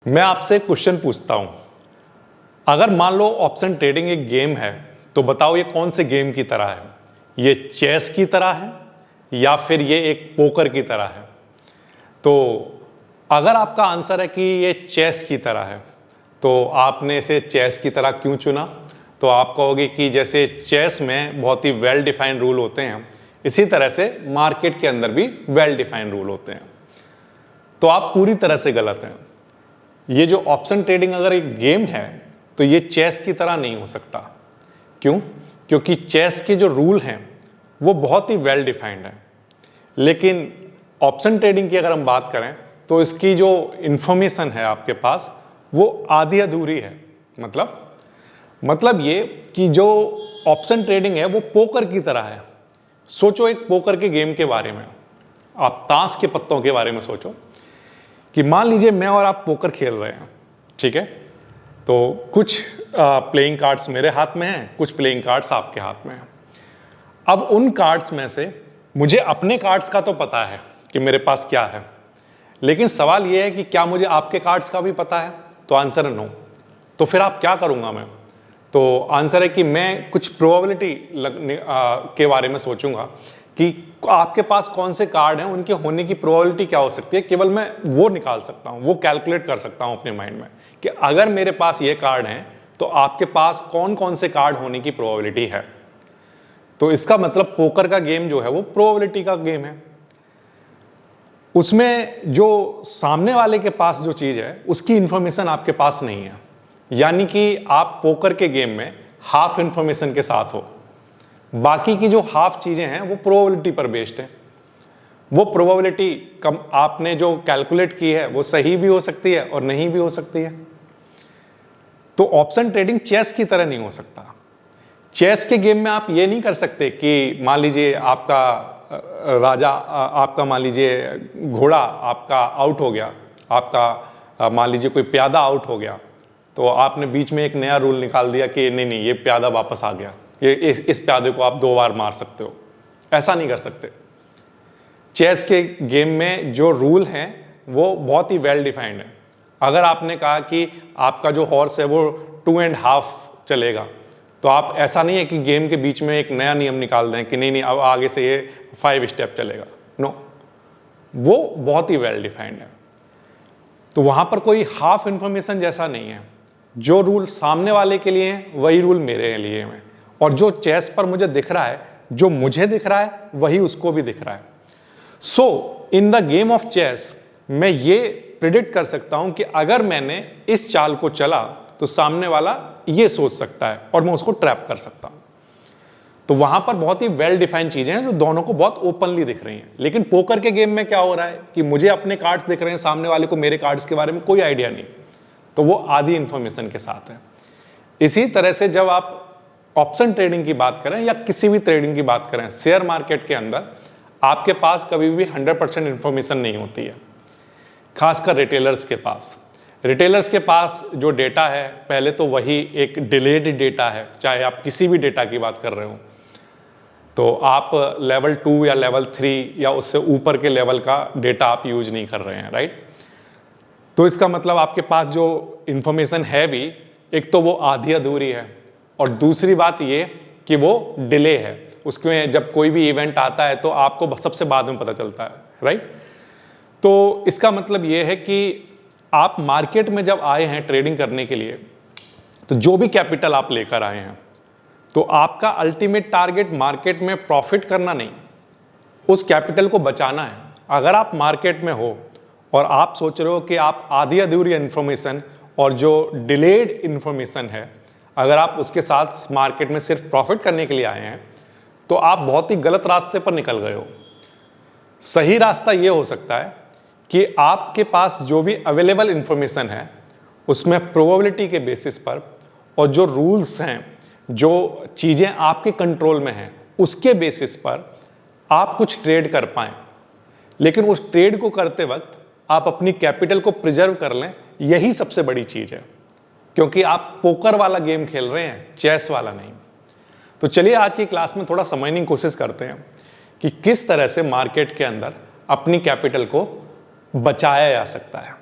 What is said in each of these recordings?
मैं आपसे एक क्वेश्चन पूछता हूं, अगर मान लो ऑप्शन ट्रेडिंग एक गेम है तो बताओ ये कौन से गेम की तरह है? ये चेस की तरह है या फिर ये एक पोकर की तरह है? तो अगर आपका आंसर है कि ये चेस की तरह है तो आपने इसे चेस की तरह क्यों चुना? तो आप कहोगे कि जैसे चेस में बहुत ही वेल डिफाइंड रूल होते हैं, इसी तरह से मार्केट के अंदर भी वेल डिफाइंड रूल होते हैं। तो आप पूरी तरह से गलत हैं। ये जो ऑप्शन ट्रेडिंग अगर एक गेम है तो ये चेस की तरह नहीं हो सकता। क्यों? क्योंकि चेस के जो रूल हैं वो बहुत ही वेल डिफाइंड है, लेकिन ऑप्शन ट्रेडिंग की अगर हम बात करें तो इसकी जो इंफॉर्मेशन है आपके पास वो आधी अधूरी है। मतलब ये कि जो ऑप्शन ट्रेडिंग है वो पोकर की तरह है। सोचो एक पोकर के गेम के बारे में, आप ताश के पत्तों के बारे में सोचो कि मान लीजिए मैं और आप पोकर खेल रहे हैं, ठीक है? तो कुछ प्लेइंग कार्ड्स मेरे हाथ में हैं, कुछ प्लेइंग कार्ड्स आपके हाथ में हैं। अब उन कार्ड्स में से मुझे अपने कार्ड्स का तो पता है कि मेरे पास क्या है, लेकिन सवाल यह है कि क्या मुझे आपके कार्ड्स का भी पता है? तो आंसर है नो। तो फिर आप क्या करूंगा मैं? तो आंसर है कि मैं कुछ प्रोबेबिलिटी के बारे में सोचूंगा कि आपके पास कौन से कार्ड हैं, उनके होने की प्रोबेबिलिटी क्या हो सकती है। केवल मैं वो निकाल सकता हूँ, वो कैलकुलेट कर सकता हूँ अपने माइंड में कि अगर मेरे पास ये कार्ड हैं तो आपके पास कौन कौन से कार्ड होने की प्रोबेबिलिटी है। तो इसका मतलब पोकर का गेम जो है वो प्रोबेबिलिटी का गेम है। उसमें जो सामने वाले के पास जो चीज है उसकी इंफॉर्मेशन आपके पास नहीं है, यानी कि आप पोकर के गेम में हाफ इंफॉर्मेशन के साथ हो। बाकी की जो हाफ चीजें हैं वो प्रोबेबिलिटी पर बेस्ड है। वो प्रोबेबिलिटी कम आपने जो कैलकुलेट की है वो सही भी हो सकती है और नहीं भी हो सकती है। तो ऑप्शन ट्रेडिंग चेस की तरह नहीं हो सकता। चेस के गेम में आप ये नहीं कर सकते कि मान लीजिए आपका राजा, आपका मान लीजिए घोड़ा आपका आउट हो गया, आपका मान लीजिए कोई प्यादा आउट हो गया, तो आपने बीच में एक नया रूल निकाल दिया कि नहीं ये प्यादा वापस आ गया, ये इस प्यादे को आप 2 बार मार सकते हो। ऐसा नहीं कर सकते। चेस के गेम में जो रूल हैं वो बहुत ही वेल डिफाइंड है। अगर आपने कहा कि आपका जो हॉर्स है वो 2.5 चलेगा, तो आप ऐसा नहीं है कि गेम के बीच में एक नया नियम निकाल दें कि नहीं अब आगे से ये 5 स्टेप चलेगा। नो, वो बहुत ही वेल डिफाइंड है। तो वहां पर कोई हाफ इंफॉर्मेशन जैसा नहीं है। जो रूल सामने वाले के लिए हैं वही रूल मेरे लिए हैं, और जो चेस पर मुझे दिख रहा है, जो मुझे दिख रहा है वही उसको भी दिख रहा है। So in the game of chess मैं ये प्रिडिक्ट कर सकता हूं कि अगर मैंने इस चाल को चला तो सामने वाला ये सोच सकता है और मैं उसको ट्रैप कर सकता हूं। तो वहां पर बहुत ही वेल डिफाइंड चीजें हैं जो दोनों को बहुत ओपनली दिख रही हैं। लेकिन पोकर के गेम में क्या हो रहा है कि मुझे अपने कार्ड्स दिख रहे हैं, सामने वाले को मेरे कार्ड्स के बारे में कोई आइडिया नहीं, तो वो आधी इंफॉर्मेशन के साथ है। इसी तरह से जब आप ऑप्शन ट्रेडिंग की बात करें या किसी भी ट्रेडिंग की बात करें, शेयर मार्केट के अंदर आपके पास कभी भी 100% इंफॉर्मेशन नहीं होती है, खासकर रिटेलर्स के पास। रिटेलर्स के पास जो डेटा है पहले तो वही एक डिलेड डेटा है, चाहे आप किसी भी डेटा की बात कर रहे हो। तो आप लेवल 2 या लेवल 3 या उससे ऊपर के लेवल का डेटा आप यूज नहीं कर रहे हैं, राइट? तो इसका मतलब आपके पास जो इंफॉर्मेशन है भी, एक तो वो आधी अधूरी है, और दूसरी बात ये कि वो डिले है। उसमें जब कोई भी इवेंट आता है तो आपको सबसे बाद में पता चलता है, राइट? तो इसका मतलब ये है कि आप मार्केट में जब आए हैं ट्रेडिंग करने के लिए, तो जो भी कैपिटल आप लेकर आए हैं, तो आपका अल्टीमेट टारगेट मार्केट में प्रॉफिट करना नहीं, उस कैपिटल को बचाना है। अगर आप मार्केट में हो और आप सोच रहे हो कि आप आधी अधूरी इंफॉर्मेशन और जो डिलेड इंफॉर्मेशन है, अगर आप उसके साथ मार्केट में सिर्फ प्रॉफिट करने के लिए आए हैं, तो आप बहुत ही गलत रास्ते पर निकल गए हो। सही रास्ता ये हो सकता है कि आपके पास जो भी अवेलेबल इंफॉर्मेशन है उसमें प्रोबेबिलिटी के बेसिस पर, और जो रूल्स हैं, जो चीज़ें आपके कंट्रोल में हैं, उसके बेसिस पर आप कुछ ट्रेड कर पाएं। लेकिन उस ट्रेड को करते वक्त आप अपनी कैपिटल को प्रिजर्व कर लें, यही सबसे बड़ी चीज़ है, क्योंकि आप पोकर वाला गेम खेल रहे हैं, चेस वाला नहीं। तो चलिए आज की क्लास में थोड़ा समझने की कोशिश करते हैं कि किस तरह से मार्केट के अंदर अपनी कैपिटल को बचाया जा सकता है।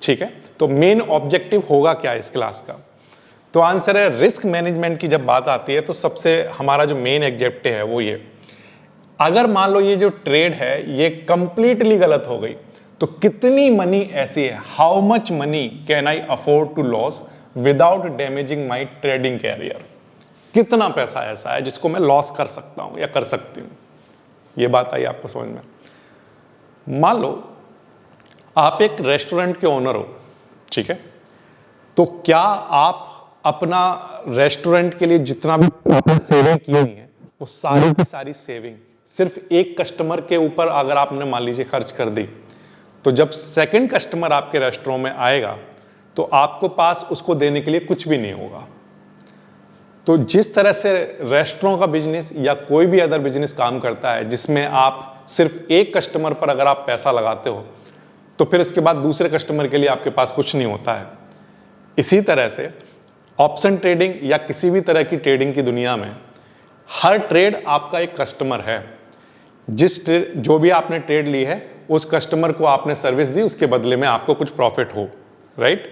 ठीक है, तो मेन ऑब्जेक्टिव होगा क्या इस क्लास का? तो आंसर है रिस्क मैनेजमेंट की जब बात आती है तो सबसे हमारा जो मेन ऑब्जेक्टिव है वो ये, अगर मान लो ये जो ट्रेड है ये कंप्लीटली गलत हो गई तो कितनी मनी ऐसी है, how much money can I afford to loss without damaging my trading career, कितना पैसा ऐसा है जिसको मैं लॉस कर सकता हूं या कर सकती हूं। ये बात आई आपको समझ में? मान लो आप एक रेस्टोरेंट के ओनर हो, ठीक है, तो क्या आप अपना रेस्टोरेंट के लिए जितना भी आपने सेविंग की हुई है वो सारी की सारी सेविंग सिर्फ एक कस्टमर के ऊपर अगर आपने मान लीजिए खर्च कर दी, तो जब सेकंड कस्टमर आपके रेस्टोरेंट में आएगा तो आपको पास उसको देने के लिए कुछ भी नहीं होगा। तो जिस तरह से रेस्टोरेंट का बिजनेस या कोई भी अदर बिजनेस काम करता है जिसमें आप सिर्फ एक कस्टमर पर अगर आप पैसा लगाते हो तो फिर उसके बाद दूसरे कस्टमर के लिए आपके पास कुछ नहीं होता है। इसी तरह से ऑप्शन ट्रेडिंग या किसी भी तरह की ट्रेडिंग की दुनिया में हर ट्रेड आपका एक कस्टमर है। जो भी आपने ट्रेड ली है उस कस्टमर को आपने सर्विस दी, उसके बदले में आपको कुछ प्रॉफिट हो, राइट?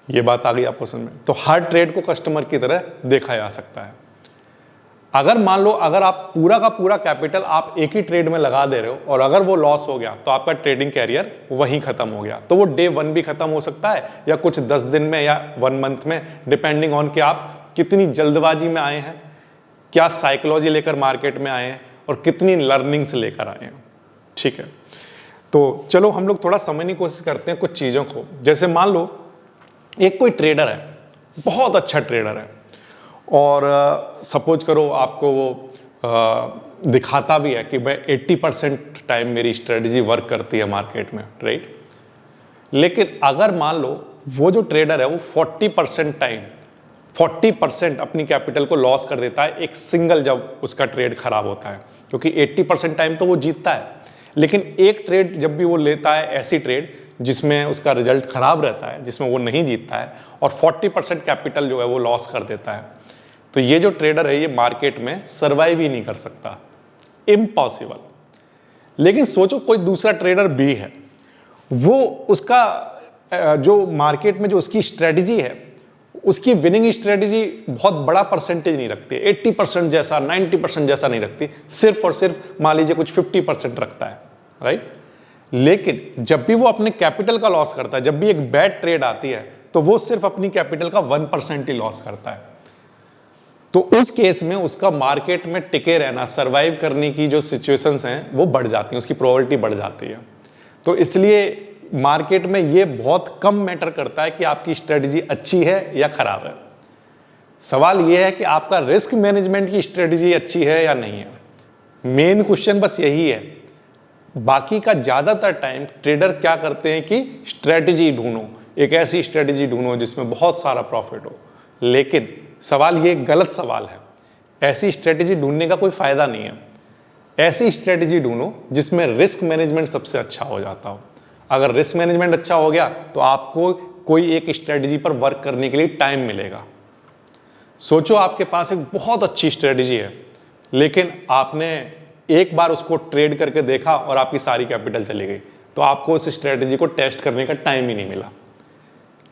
ये बात आ गई आपको समझ में? तो हर ट्रेड को कस्टमर की तरह देखा जा सकता है। अगर मान लो अगर आप पूरा का पूरा कैपिटल आप एक ही ट्रेड में लगा दे रहे हो और अगर वो लॉस हो गया तो आपका ट्रेडिंग कैरियर वहीं खत्म हो गया। तो वो डे 1 भी खत्म हो सकता है या कुछ 10 दिन में या 1 मंथ में, डिपेंडिंग ऑन कि आप कितनी जल्दबाजी में आए हैं, क्या साइकोलॉजी लेकर मार्केट में आए हैं और कितनी लर्निंग्स लेकर आए हैं, ठीक है? तो चलो हम लोग थोड़ा समझने की कोशिश करते हैं कुछ चीज़ों को। जैसे मान लो एक कोई ट्रेडर है, बहुत अच्छा ट्रेडर है और सपोज करो आपको वो दिखाता भी है कि भाई 80% टाइम मेरी स्ट्रेटजी वर्क करती है मार्केट में, राइट? लेकिन अगर मान लो वो जो ट्रेडर है वो 40% अपनी कैपिटल को लॉस कर देता है एक सिंगल जब उसका ट्रेड खराब होता है, क्योंकि 80% टाइम तो वो जीतता है, लेकिन एक ट्रेड जब भी वो लेता है ऐसी ट्रेड जिसमें उसका रिजल्ट खराब रहता है, जिसमें वो नहीं जीतता है और 40% कैपिटल जो है वो लॉस कर देता है, तो ये जो ट्रेडर है ये मार्केट में सर्वाइव ही नहीं कर सकता, इम्पॉसिबल। लेकिन सोचो कोई दूसरा ट्रेडर भी है, वो उसका जो मार्केट में जो उसकी स्ट्रेटजी है उसकी विनिंग स्ट्रेटजी बहुत बड़ा परसेंटेज नहीं रखती, 80% जैसा 90% जैसा नहीं रखती, सिर्फ और सिर्फ मान लीजिए कुछ 50% रखता है, राइट? लेकिन जब भी वो अपने कैपिटल का लॉस करता है, जब भी एक बैड ट्रेड आती है तो वो सिर्फ अपनी कैपिटल का 1% ही लॉस करता है। तो उस केस में उसका मार्केट में टिके रहना, सर्वाइव करने की जो सिचुएशंस हैं वो बढ़ जाती हैं, उसकी प्रोबेबिलिटी बढ़ जाती है। तो इसलिए मार्केट में ये बहुत कम मैटर करता है कि आपकी स्ट्रेटजी अच्छी है या खराब है। सवाल ये है कि आपका रिस्क मैनेजमेंट की स्ट्रेटजी अच्छी है या नहीं है। मेन क्वेश्चन बस यही है। बाकी का ज़्यादातर टाइम ट्रेडर क्या करते हैं कि स्ट्रेटजी ढूंढो, एक ऐसी स्ट्रेटजी ढूंढो जिसमें बहुत सारा प्रॉफिट हो। लेकिन सवाल ये गलत सवाल है, ऐसी स्ट्रेटजी ढूंढने का कोई फ़ायदा नहीं है। ऐसी स्ट्रेटजी ढूंढो जिसमें रिस्क मैनेजमेंट सबसे अच्छा हो जाता हो। अगर रिस्क मैनेजमेंट अच्छा हो गया तो आपको कोई एक स्ट्रेटजी पर वर्क करने के लिए टाइम मिलेगा। सोचो आपके पास एक बहुत अच्छी स्ट्रेटजी है, लेकिन आपने एक बार उसको ट्रेड करके देखा और आपकी सारी कैपिटल चली गई, तो आपको उस स्ट्रेटजी को टेस्ट करने का टाइम ही नहीं मिला।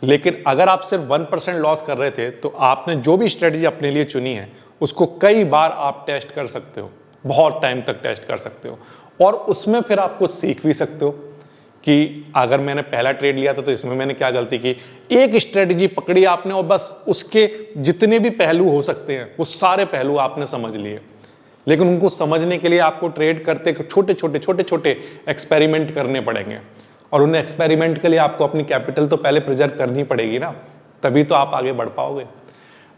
लेकिन अगर आप सिर्फ 1% लॉस कर रहे थे तो आपने जो भी स्ट्रेटजी अपने लिए चुनी है उसको कई बार आप टेस्ट कर सकते हो, बहुत टाइम तक टेस्ट कर सकते हो, और उसमें फिर आप कुछ सीख भी सकते हो कि अगर मैंने पहला ट्रेड लिया था तो इसमें मैंने क्या गलती की। एक स्ट्रेटजी पकड़ी आपने और बस उसके जितने भी पहलू हो सकते हैं वो सारे पहलू आपने समझ लिए, लेकिन उनको समझने के लिए आपको ट्रेड करते छोटे छोटे एक्सपेरिमेंट करने पड़ेंगे, और उन एक्सपेरिमेंट के लिए आपको अपनी कैपिटल तो पहले प्रिजर्व करनी पड़ेगी ना, तभी तो आप आगे बढ़ पाओगे।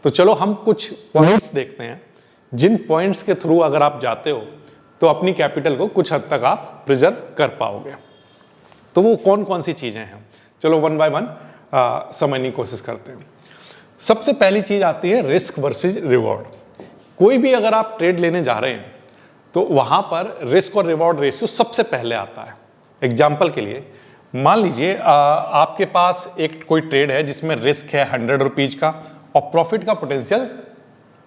तो चलो हम कुछ पॉइंट्स देखते हैं जिन पॉइंट्स के थ्रू अगर आप जाते हो तो अपनी कैपिटल को कुछ हद तक आप प्रिजर्व कर पाओगे। तो वो कौन कौन सी चीज़ें हैं, चलो वन बाय वन समझने की कोशिश करते हैं। सबसे पहली चीज़ आती है रिस्क वर्सेस रिवॉर्ड। कोई भी अगर आप ट्रेड लेने जा रहे हैं तो वहाँ पर रिस्क और रिवॉर्ड रेशियो सबसे पहले आता है। एग्जाम्पल के लिए मान लीजिए आपके पास एक कोई ट्रेड है जिसमें रिस्क है 100 रुपीज़ का और प्रॉफिट का पोटेंशियल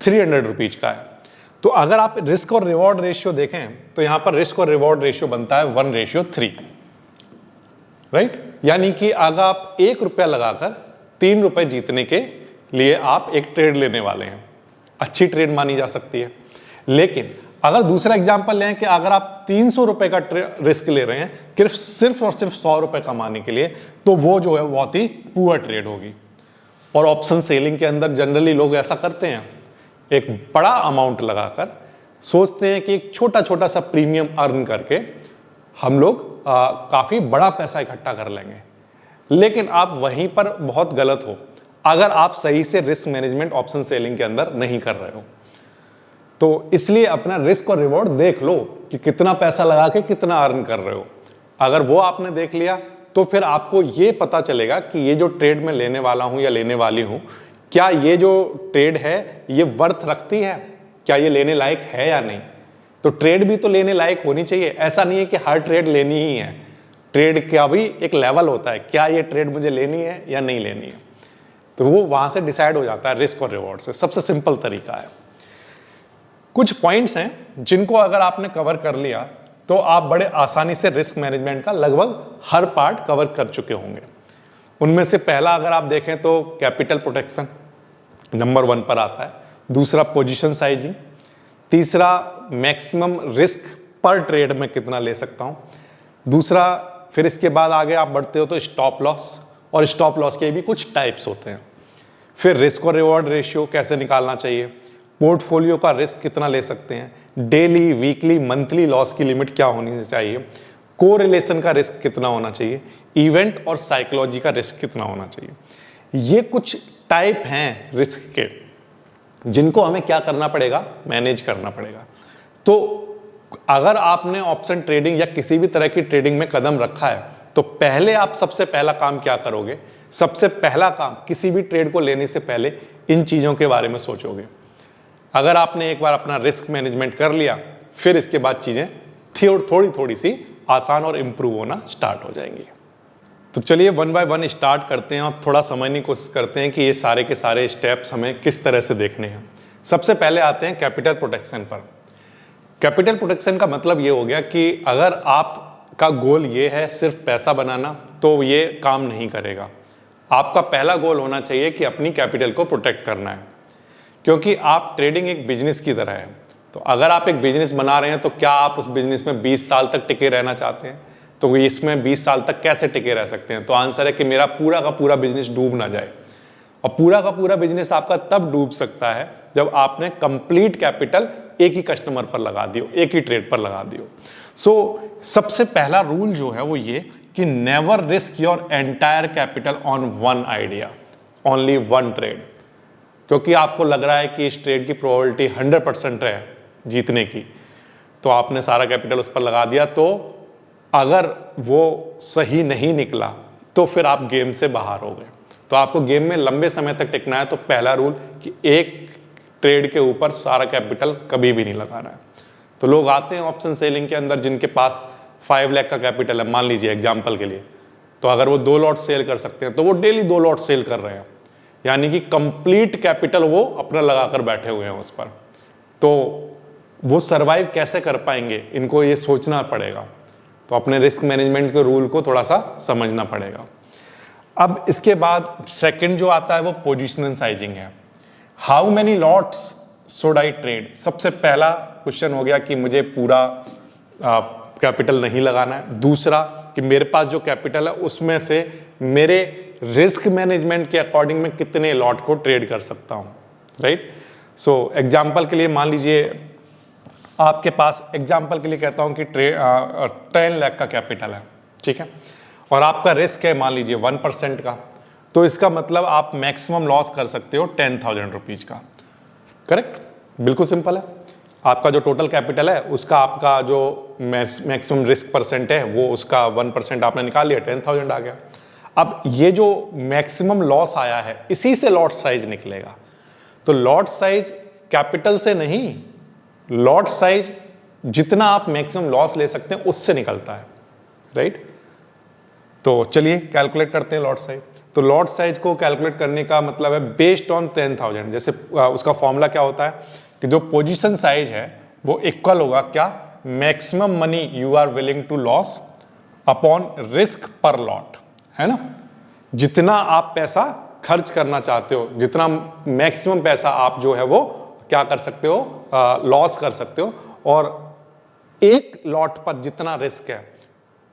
300 रुपीज़ का है। तो अगर आप रिस्क और रिवॉर्ड रेशियो देखें तो यहाँ पर रिस्क और रिवॉर्ड रेशियो बनता है 1:3, राइट। यानी कि अगर आप 1 रुपया लगाकर 3 रुपए जीतने के लिए आप एक ट्रेड लेने वाले हैं, अच्छी ट्रेड मानी जा सकती है। लेकिन अगर दूसरा एग्जांपल लें कि अगर आप 300 रुपए का रिस्क ले रहे हैं सिर्फ और सिर्फ 100 रुपए कमाने के लिए, तो वो जो है बहुत ही पुअर ट्रेड होगी। और ऑप्शन सेलिंग के अंदर जनरली लोग ऐसा करते हैं, एक बड़ा अमाउंट लगाकर सोचते हैं कि एक छोटा छोटा सा प्रीमियम अर्न करके हम लोग काफ़ी बड़ा पैसा इकट्ठा कर लेंगे। लेकिन आप वहीं पर बहुत गलत हो अगर आप सही से रिस्क मैनेजमेंट ऑप्शन सेलिंग के अंदर नहीं कर रहे हो। तो इसलिए अपना रिस्क और रिवॉर्ड देख लो कि कितना पैसा लगा के कितना अर्न कर रहे हो। अगर वो आपने देख लिया तो फिर आपको ये पता चलेगा कि ये जो ट्रेड मैं लेने वाला हूँ या लेने वाली हूँ, क्या ये जो ट्रेड है ये वर्थ रखती है, क्या ये लेने लायक है या नहीं। तो ट्रेड भी तो लेने लायक होनी चाहिए। ऐसा नहीं है कि हर ट्रेड लेनी ही है, ट्रेड का भी एक लेवल होता है, क्या ये ट्रेड मुझे लेनी है या नहीं लेनी है। तो वो वहाँ से डिसाइड हो जाता है रिस्क और रिवॉर्ड से। सबसे सिंपल तरीका है। कुछ पॉइंट्स हैं जिनको अगर आपने कवर कर लिया तो आप बड़े आसानी से रिस्क मैनेजमेंट का लगभग हर पार्ट कवर कर चुके होंगे। उनमें से पहला अगर आप देखें तो कैपिटल प्रोटेक्शन नंबर 1 पर आता है, दूसरा पोजीशन साइजिंग, तीसरा मैक्सिमम रिस्क पर ट्रेड में कितना ले सकता हूं, दूसरा फिर इसके बाद आगे आप बढ़ते हो तो स्टॉप लॉस, और स्टॉप लॉस के भी कुछ टाइप्स होते हैं। फिर रिस्क और रिवॉर्ड रेशियो कैसे निकालना चाहिए, पोर्टफोलियो का रिस्क कितना ले सकते हैं, डेली वीकली मंथली लॉस की लिमिट क्या होनी चाहिए, कोरिलेशन का रिस्क कितना होना चाहिए, इवेंट और साइकोलॉजी का रिस्क कितना होना चाहिए। ये कुछ टाइप हैं रिस्क के जिनको हमें क्या करना पड़ेगा, मैनेज करना पड़ेगा। तो अगर आपने ऑप्शन ट्रेडिंग या किसी भी तरह की ट्रेडिंग में कदम रखा है तो पहले आप सबसे पहला काम क्या करोगे, सबसे पहला काम किसी भी ट्रेड को लेने से पहले इन चीज़ों के बारे में सोचोगे। अगर आपने एक बार अपना रिस्क मैनेजमेंट कर लिया फिर इसके बाद चीज़ें थोड़ी थोड़ी सी आसान और इम्प्रूव होना स्टार्ट हो जाएंगी। तो चलिए 1 बाय 1 स्टार्ट करते हैं और थोड़ा समझने की कोशिश करते हैं कि ये सारे के सारे स्टेप्स हमें किस तरह से देखने हैं। सबसे पहले आते हैं कैपिटल प्रोटेक्शन पर। कैपिटल प्रोटेक्शन का मतलब ये हो गया कि अगर आपका गोल ये है सिर्फ पैसा बनाना तो ये काम नहीं करेगा। आपका पहला गोल होना चाहिए कि अपनी कैपिटल को प्रोटेक्ट करना है, क्योंकि आप ट्रेडिंग एक बिजनेस की तरह है। तो अगर आप एक बिजनेस बना रहे हैं तो क्या आप उस बिजनेस में 20 साल तक टिके रहना चाहते हैं? तो इसमें 20 साल तक कैसे टिके रह सकते हैं? तो आंसर है कि मेरा पूरा का पूरा बिजनेस डूब ना जाए। और पूरा का पूरा बिजनेस आपका तब डूब सकता है जब आपने कंप्लीट कैपिटल एक ही कस्टमर पर लगा दियो, एक ही ट्रेड पर लगा दियो। सो सबसे पहला रूल जो है वो ये कि never risk your entire capital on one idea, only one trade. क्योंकि आपको लग रहा है कि इस ट्रेड की प्रोबेबिलिटी 100% है जीतने की, तो आपने सारा कैपिटल उस पर लगा दिया, तो अगर वो सही नहीं निकला तो फिर आप गेम से बाहर हो गए। तो आपको गेम में लंबे समय तक टिकना है तो पहला रूल कि एक ट्रेड के ऊपर सारा कैपिटल कभी भी नहीं लगाना है। तो लोग आते हैं ऑप्शन सेलिंग के अंदर जिनके पास 5 लाख का कैपिटल है, मान लीजिए एग्जाम्पल के लिए, तो अगर वो 2 लॉट सेल कर सकते हैं तो वो डेली 2 लॉट सेल कर रहे हैं, यानी कि कंप्लीट कैपिटल वो अपना लगाकर बैठे हुए हैं उस पर। तो वो सरवाइव कैसे कर पाएंगे, इनको ये सोचना पड़ेगा। तो अपने रिस्क मैनेजमेंट के रूल को थोड़ा सा समझना पड़ेगा। अब इसके बाद सेकंड जो आता है वो पोजीशनल साइजिंग है। How many lots should I trade. सबसे पहला क्वेश्चन हो गया कि मुझे पूरा कैपिटल नहीं लगाना है। दूसरा कि मेरे पास जो कैपिटल है उसमें से मेरे रिस्क मैनेजमेंट के अकॉर्डिंग में कितने लॉट को ट्रेड कर सकता हूँ, राइट। सो एग्जाम्पल के लिए मान लीजिए आपके पास, एग्जाम्पल के लिए कहता हूँ कि 10 लाख का कैपिटल है, ठीक है, और आपका रिस्क है मान लीजिए 1% का, तो इसका मतलब आप मैक्सिमम लॉस कर सकते हो 10,000 रुपीज़ का, करेक्ट। बिल्कुल सिंपल है। आपका जो टोटल कैपिटल है उसका आपका जो मैक्सिमम रिस्क परसेंट है वो उसका 1% आपने निकाल लिया, 10,000 आ गया। अब ये जो मैक्सिमम लॉस आया है इसी से लॉट साइज निकलेगा। तो लॉट साइज कैपिटल से नहीं, लॉट साइज जितना आप मैक्सिमम लॉस ले सकते हैं उससे निकलता है, राइट। तो चलिए कैलकुलेट करते हैं लॉट साइज। तो लॉट साइज को कैलकुलेट करने का मतलब है बेस्ड ऑन 10,000। जैसे उसका फॉर्मूला क्या होता है कि जो पोजीशन साइज है वो इक्वल होगा क्या, maximum money you are willing to loss upon risk पर लॉट, है ना। जितना आप पैसा खर्च करना चाहते हो, जितना मैक्सिमम पैसा आप जो है वो क्या कर सकते हो, लॉस कर सकते हो, और एक लॉट पर जितना रिस्क है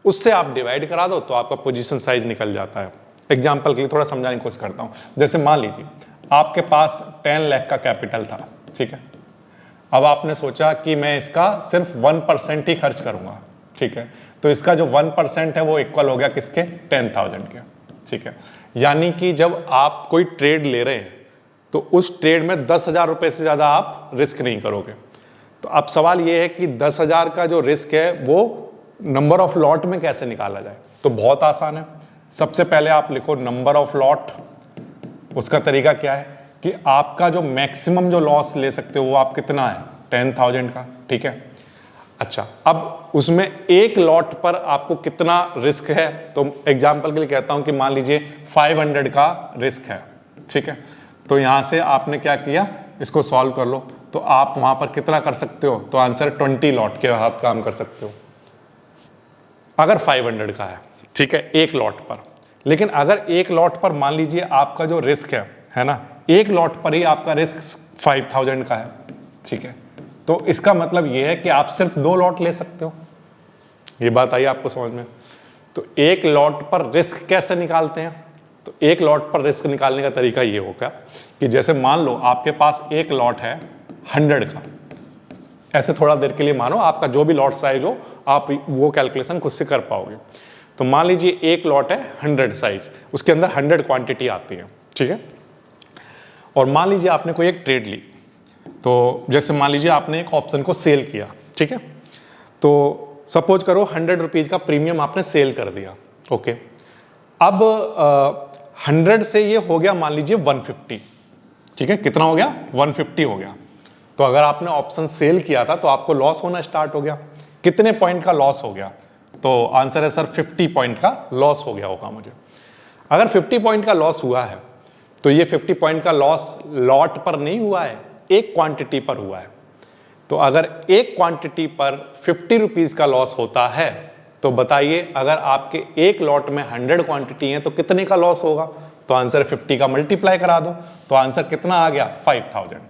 उससे आप डिवाइड करा दो तो आपका पोजीशन साइज निकल जाता है। एग्जांपल के लिए थोड़ा समझाने की कोशिश करता हूं। जैसे मान लीजिए आपके पास 10 लाख का कैपिटल था, ठीक है। अब आपने सोचा कि मैं इसका सिर्फ 1% ही खर्च करूंगा, ठीक है। तो इसका जो 1% है वो इक्वल हो गया किसके, 10,000 के, ठीक है। यानी कि जब आप कोई ट्रेड ले रहे हैं तो उस ट्रेड में 10,000 रुपए से ज़्यादा आप रिस्क नहीं करोगे। तो अब सवाल ये है कि 10,000 का जो रिस्क है वो नंबर ऑफ लॉट में कैसे निकाला जाए। तो बहुत आसान है, सबसे पहले आप लिखो नंबर ऑफ लॉट। उसका तरीका क्या है कि आपका जो मैक्सिमम जो लॉस ले सकते हो वो आप कितना है, 10,000 का, ठीक है। अच्छा, अब उसमें एक लॉट पर आपको कितना रिस्क है, तो एग्जांपल के लिए कहता हूं कि मान लीजिए 500 का रिस्क है, ठीक है। तो यहां से आपने क्या किया, इसको सॉल्व कर लो, तो आप वहां पर कितना कर सकते हो, तो आंसर 20 लॉट के साथ काम कर सकते हो अगर 500 का है, ठीक है, एक लॉट पर। लेकिन अगर एक लॉट पर मान लीजिए आपका जो रिस्क है ना, एक लॉट पर ही आपका रिस्क 5,000 का है, ठीक है। तो इसका मतलब यह है कि आप सिर्फ 2 लॉट ले सकते हो। ये बात आई आपको समझ में। तो एक लॉट पर रिस्क कैसे निकालते हैं, तो एक लॉट पर रिस्क निकालने का तरीका ये होगा कि जैसे मान लो आपके पास एक लॉट है 100 का, ऐसे थोड़ा देर के लिए मानो, आपका जो भी लॉट साइज हो आप वो कैलकुलेशन खुद से कर पाओगे। तो मान लीजिए एक लॉट है 100 साइज, उसके अंदर 100 क्वांटिटी आती है, ठीक है। और मान लीजिए आपने कोई एक ट्रेड ली, तो जैसे मान लीजिए आपने एक ऑप्शन को सेल किया, ठीक है। तो सपोज करो 100 रुपीज का प्रीमियम आपने सेल कर दिया, ओके। अब 100 से ये हो गया मान लीजिए 150, ठीक है। कितना हो गया, 150 हो गया। तो अगर आपने ऑप्शन सेल किया था तो आपको लॉस होना स्टार्ट हो गया। कितने पॉइंट का लॉस हो गया, तो आंसर है सर 50 पॉइंट का लॉस हो गया होगा मुझे। अगर 50 पॉइंट का लॉस हुआ है तो ये 50 पॉइंट का लॉस लॉट पर नहीं हुआ है, एक क्वांटिटी पर हुआ है। तो अगर एक क्वांटिटी पर 50 रुपीज का लॉस होता है तो बताइए अगर आपके एक लॉट में 100 क्वांटिटी है तो कितने का लॉस होगा, तो आंसर 50 का मल्टीप्लाई करा दो, तो आंसर कितना आ गया, 5,000।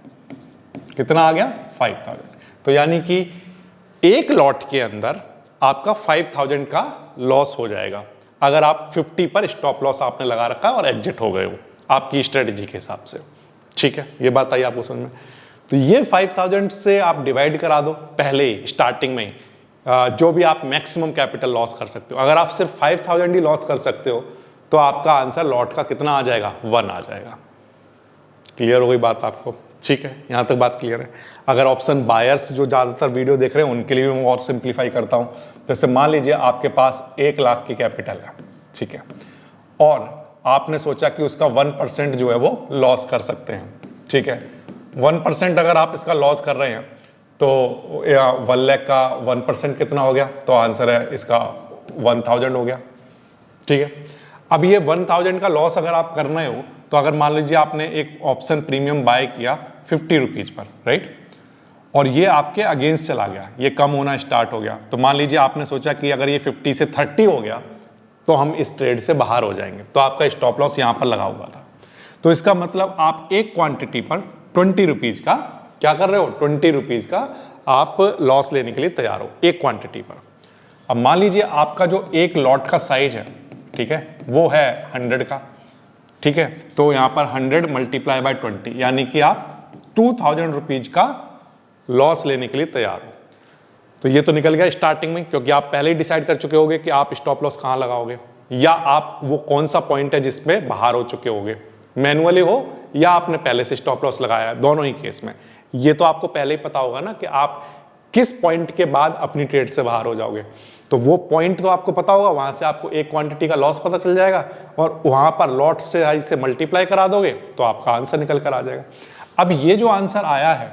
कितना आ गया, 5,000। तो यानी कि एक लॉट के अंदर आपका 5,000 का लॉस हो जाएगा अगर आप 50 पर स्टॉप लॉस आपने लगा रखा है और एग्जिट हो गए हो आपकी स्ट्रेटेजी के हिसाब से, ठीक है। ये बात आई आपको समझ में। तो ये 5,000 से आप डिवाइड करा दो पहले ही स्टार्टिंग में ही, जो भी आप मैक्सिमम कैपिटल लॉस कर सकते हो। अगर आप सिर्फ 5,000 ही लॉस कर सकते हो तो आपका आंसर लॉट का कितना आ जाएगा, 1 आ जाएगा। क्लियर हो गई बात आपको, ठीक है। यहां तक बात क्लियर है। अगर ऑप्शन बायर्स जो ज्यादातर वीडियो देख रहे हैं उनके लिए भी मैं और सिंप्लीफाई करता हूं। जैसे मान लीजिए आपके पास 1 लाख की कैपिटल है, ठीक है, और आपने सोचा कि उसका 1% जो है वो लॉस कर सकते हैं, ठीक है। 1% अगर आप इसका लॉस कर रहे हैं तो 1 लाख का 1% कितना हो गया, तो आंसर है इसका 1,000 हो गया, ठीक है। अब ये 1,000 का लॉस अगर आप कर रहे हो तो अगर मान लीजिए आपने एक ऑप्शन प्रीमियम बाय किया 50 रुपीज पर, राइट, और ये आपके अगेंस्ट चला गया, ये कम होना स्टार्ट हो गया, तो मान लीजिए आपने सोचा कि अगर ये 50 से 30 हो गया तो हम इस ट्रेड से बाहर हो जाएंगे, तो आपका स्टॉप लॉस यहां पर लगा हुआ था। तो इसका मतलब आप एक क्वांटिटी पर 20 रुपीज का क्या कर रहे हो, 20 रुपीज का आप लॉस लेने के लिए तैयार हो एक क्वांटिटी पर। अब मान लीजिए आपका जो एक लॉट का साइज है, ठीक है, वो है 100 का, ठीक है। तो यहां पर 100 मल्टीप्लाई बाय 20 यानी कि आप 2,000 रुपीज का लॉस लेने के लिए तैयार हो। तो ये तो निकल गया स्टार्टिंग में, क्योंकि आप पहले ही डिसाइड कर चुके होगे कि आप स्टॉप लॉस कहां लगाओगे, या आप वो कौन सा पॉइंट है जिसमें बाहर हो चुके होगे, मैनुअली हो या आपने पहले से स्टॉप लॉस लगाया है, दोनों ही केस में ये तो आपको पहले ही पता होगा ना कि आप किस पॉइंट के बाद अपनी ट्रेड से बाहर हो जाओगे। तो वो पॉइंट तो आपको पता होगा, वहां से आपको एक क्वांटिटी का लॉस पता चल जाएगा और वहां पर लॉट से मल्टीप्लाई करा दोगे तो आपका आंसर निकल कर आ जाएगा। अब ये जो आंसर आया है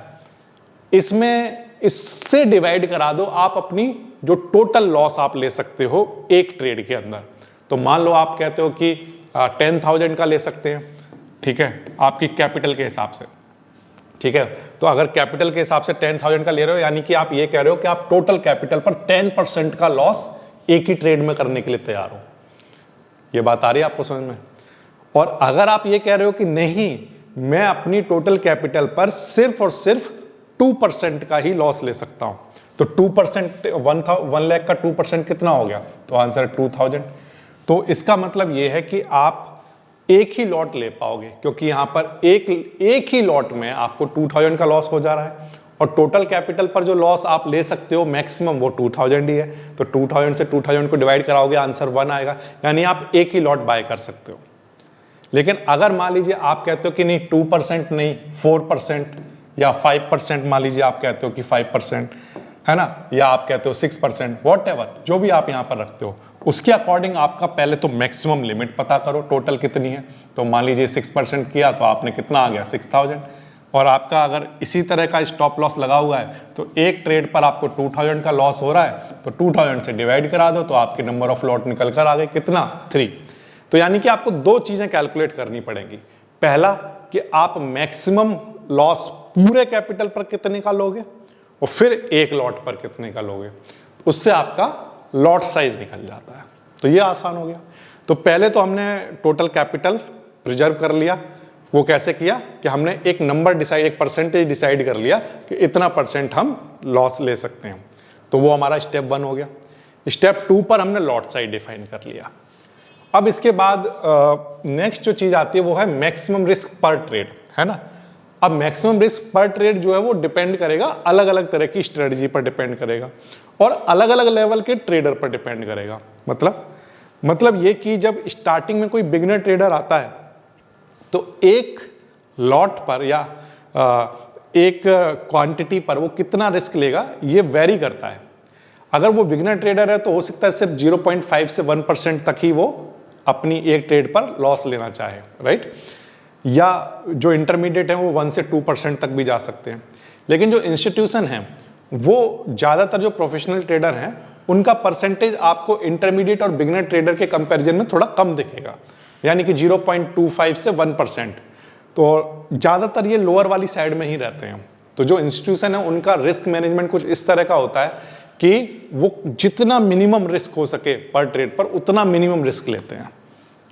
इसमें इससे डिवाइड करा दो आप अपनी जो टोटल लॉस आप ले सकते हो एक ट्रेड के अंदर। तो मान लो आप कहते हो कि 10,000 का ले सकते हैं, ठीक है, आपकी कैपिटल के हिसाब से, ठीक है। तो अगर कैपिटल के हिसाब से 10,000 का ले रहे हो यानी कि आप ये कह रहे हो कि आप टोटल कैपिटल पर 10% का लॉस एक ही ट्रेड में करने के लिए तैयार हो। ये बात आ रही है आपको समझ में? और अगर आप ये कह रहे हो कि नहीं, मैं अपनी टोटल कैपिटल पर सिर्फ और सिर्फ 2% का ही लॉस ले सकता हूं, तो 2% 1 लाख का 2% कितना हो गया? तो आंसर 2000। तो इसका मतलब ये है कि आप एक ही लॉट ले पाओगे, क्योंकि यहां पर एक ही लॉट में आपको 2000 का लॉस हो जा रहा है, और टोटल कैपिटल पर जो लॉस आप ले सकते हो मैक्सिमम वो 2000 ही है। तो 2000 से 2000 को डिवाइड कराओगे, आंसर 1 आएगा, यानी आप एक ही लॉट बाय कर सकते हो। लेकिन अगर मान लीजिए आप कहते हो कि नहीं 2% नहीं 4% या 5%, मान लीजिए आप कहते हो कि 5% है ना, या आप कहते हो 6%, वॉटएवर, जो भी आप यहां पर रखते हो, उसके अकॉर्डिंग आपका पहले तो मैक्सिमम लिमिट पता करो टोटल कितनी है। तो मान लीजिए 6% किया तो आपने कितना आ गया? 6000। और आपका अगर इसी तरह का स्टॉप लॉस लगा हुआ है तो एक ट्रेड पर आपको 2000 का लॉस हो रहा है, तो 2000 से डिवाइड करा दो तो आपके नंबर ऑफ लॉट निकल कर आ गए कितना? 3। तो यानी कि आपको दो चीजें कैलकुलेट करनी पड़ेंगी। पहला कि आप मैक्सिमम लॉस पूरे कैपिटल पर कितने का लोगे, और फिर एक लॉट पर कितने का लोगे, उससे आपका लॉट साइज निकल जाता है। तो ये आसान हो गया। तो पहले तो हमने टोटल कैपिटल प्रिजर्व कर लिया। वो कैसे किया कि हमने एक नंबर डिसाइड, एक परसेंटेज डिसाइड कर लिया कि इतना % हम लॉस ले सकते हैं। तो वो हमारा स्टेप 1 हो गया। स्टेप 2 पर हमने लॉट साइज डिफाइन कर लिया। अब इसके बाद नेक्स्ट जो चीज आती है वो है मैक्सिमम रिस्क पर ट्रेड, है ना। अब मैक्सिमम रिस्क पर ट्रेड जो है वो डिपेंड करेगा, अलग अलग तरह की स्ट्रेटजी पर डिपेंड करेगा और अलग अलग लेवल के ट्रेडर पर डिपेंड करेगा। मतलब ये कि जब स्टार्टिंग में कोई बिगिनर ट्रेडर आता है तो एक लॉट पर या एक क्वांटिटी पर वो कितना रिस्क लेगा ये वेरी करता है। अगर वो बिगिनर ट्रेडर है तो हो सकता है सिर्फ 0.5 से 1% तक ही वो अपनी एक ट्रेड पर लॉस लेना चाहे, राइट। या जो इंटरमीडिएट है वो 1 से 2% तक भी जा सकते हैं। लेकिन जो इंस्टीट्यूशन है वो ज़्यादातर जो प्रोफेशनल ट्रेडर हैं उनका परसेंटेज आपको इंटरमीडिएट और बिगिनर ट्रेडर के कंपैरिजन में थोड़ा कम दिखेगा, यानी कि 0.25 से 1%। तो ज़्यादातर ये लोअर वाली साइड में ही रहते हैं। तो जो इंस्टीट्यूशन है उनका रिस्क मैनेजमेंट कुछ इस तरह का होता है कि वो जितना मिनिमम रिस्क हो सके पर ट्रेड पर उतना मिनिमम रिस्क लेते हैं।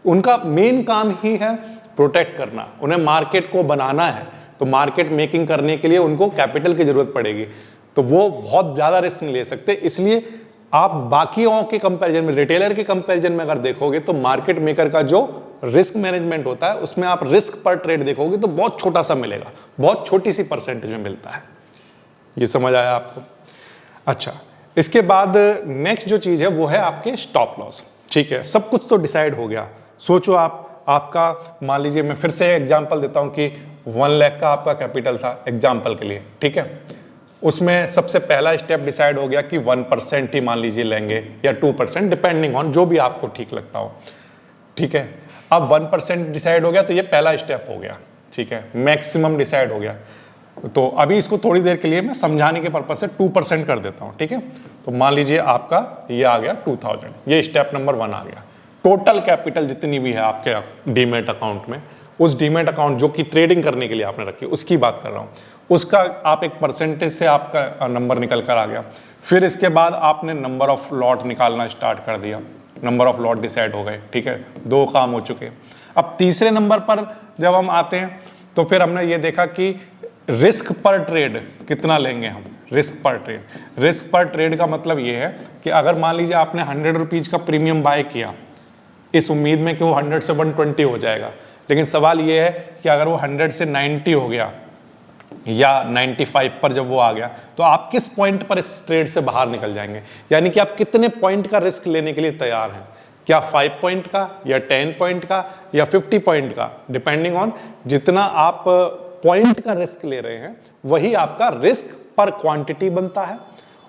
उनका मेन काम ही है प्रोटेक्ट करना। उन्हें मार्केट को बनाना है, तो मार्केट मेकिंग करने के लिए उनको कैपिटल की जरूरत पड़ेगी, तो वो बहुत ज़्यादा रिस्क नहीं ले सकते। इसलिए आप बाकियों के कंपैरिजन में, रिटेलर के कंपैरिजन में अगर देखोगे तो मार्केट मेकर का जो रिस्क मैनेजमेंट होता है उसमें आप रिस्क पर ट्रेड देखोगे तो बहुत छोटा सा मिलेगा, बहुत छोटी सी परसेंटेज में मिलता है। ये समझ आया आपको? अच्छा, इसके बाद नेक्स्ट जो चीज़ है वो है आपके स्टॉप लॉस। ठीक है, सब कुछ तो डिसाइड हो गया। सोचो आपका मान लीजिए, मैं फिर से एग्जांपल देता हूं कि 1 लाख का आपका कैपिटल था एग्जांपल के लिए, ठीक है। उसमें सबसे पहला स्टेप डिसाइड हो गया कि 1% ही मान लीजिए लेंगे या 2%, डिपेंडिंग ऑन जो भी आपको ठीक लगता हो, ठीक है। अब 1% डिसाइड हो गया तो ये पहला स्टेप हो गया, ठीक है। मैक्सिमम डिसाइड हो गया, तो अभी इसको थोड़ी देर के लिए मैं समझाने के पर्पज से 2% कर देता हूँ, ठीक है। तो मान लीजिए आपका ये आ गया 2000, ये स्टेप नंबर 1 आ गया। टोटल कैपिटल जितनी भी है आपके डीमेट अकाउंट में, उस डीमेट अकाउंट जो कि ट्रेडिंग करने के लिए आपने रखी उसकी बात कर रहा हूँ, उसका आप एक परसेंटेज से आपका नंबर निकल कर आ गया। फिर इसके बाद आपने नंबर ऑफ लॉट निकालना स्टार्ट कर दिया, नंबर ऑफ लॉट डिसाइड हो गए, ठीक है। 2 काम हो चुके। अब तीसरे नंबर पर जब हम आते हैं तो फिर हमने ये देखा कि रिस्क पर ट्रेड कितना लेंगे हम। रिस्क पर ट्रेड का मतलब ये है कि अगर मान लीजिए आपने 100 रुपीज़ का प्रीमियम बाय किया इस उम्मीद में कि वो 100 से 120 हो जाएगा, लेकिन सवाल ये है कि अगर वो 100 से 90 हो गया या 95 पर जब वो आ गया तो आप किस पॉइंट पर इस ट्रेड से बाहर निकल जाएंगे, यानी कि आप कितने पॉइंट का रिस्क लेने के लिए तैयार हैं। क्या 5 पॉइंट का या 10 पॉइंट का या 50 पॉइंट का, डिपेंडिंग ऑन जितना आप पॉइंट का रिस्क ले रहे हैं वही आपका रिस्क पर क्वांटिटी बनता है,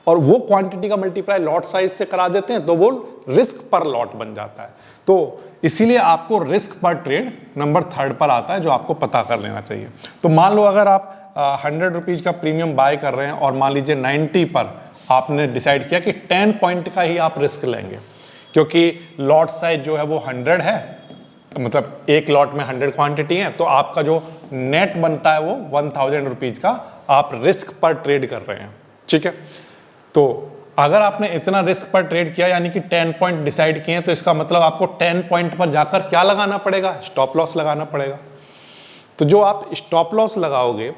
और वो क्वांटिटी का मल्टीप्लाई लॉट साइज से करा देते हैं तो वो रिस्क पर लॉट बन जाता है। तो इसीलिए आपको रिस्क पर ट्रेड नंबर 3 पर आता है जो आपको पता कर लेना चाहिए। तो मान लो अगर आप 100 रुपीज़ का प्रीमियम बाय कर रहे हैं और मान लीजिए 90 पर आपने डिसाइड किया कि 10 पॉइंट का ही आप रिस्क लेंगे, क्योंकि लॉट साइज जो है वो 100 है, मतलब एक लॉट में 100 क्वांटिटी है, तो आपका जो नेट बनता है वो 1000 रुपीज़ का आप रिस्क पर ट्रेड कर रहे हैं, ठीक है। तो अगर आपने इतना रिस्क पर ट्रेड किया यानी कि 10 पॉइंट डिसाइड किए तो इसका मतलब आपको 10 पॉइंट पर जाकर क्या लगाना पड़ेगा, स्टॉप लॉस लगाना पड़ेगा। तो जो आप स्टॉप लॉस लगाओगे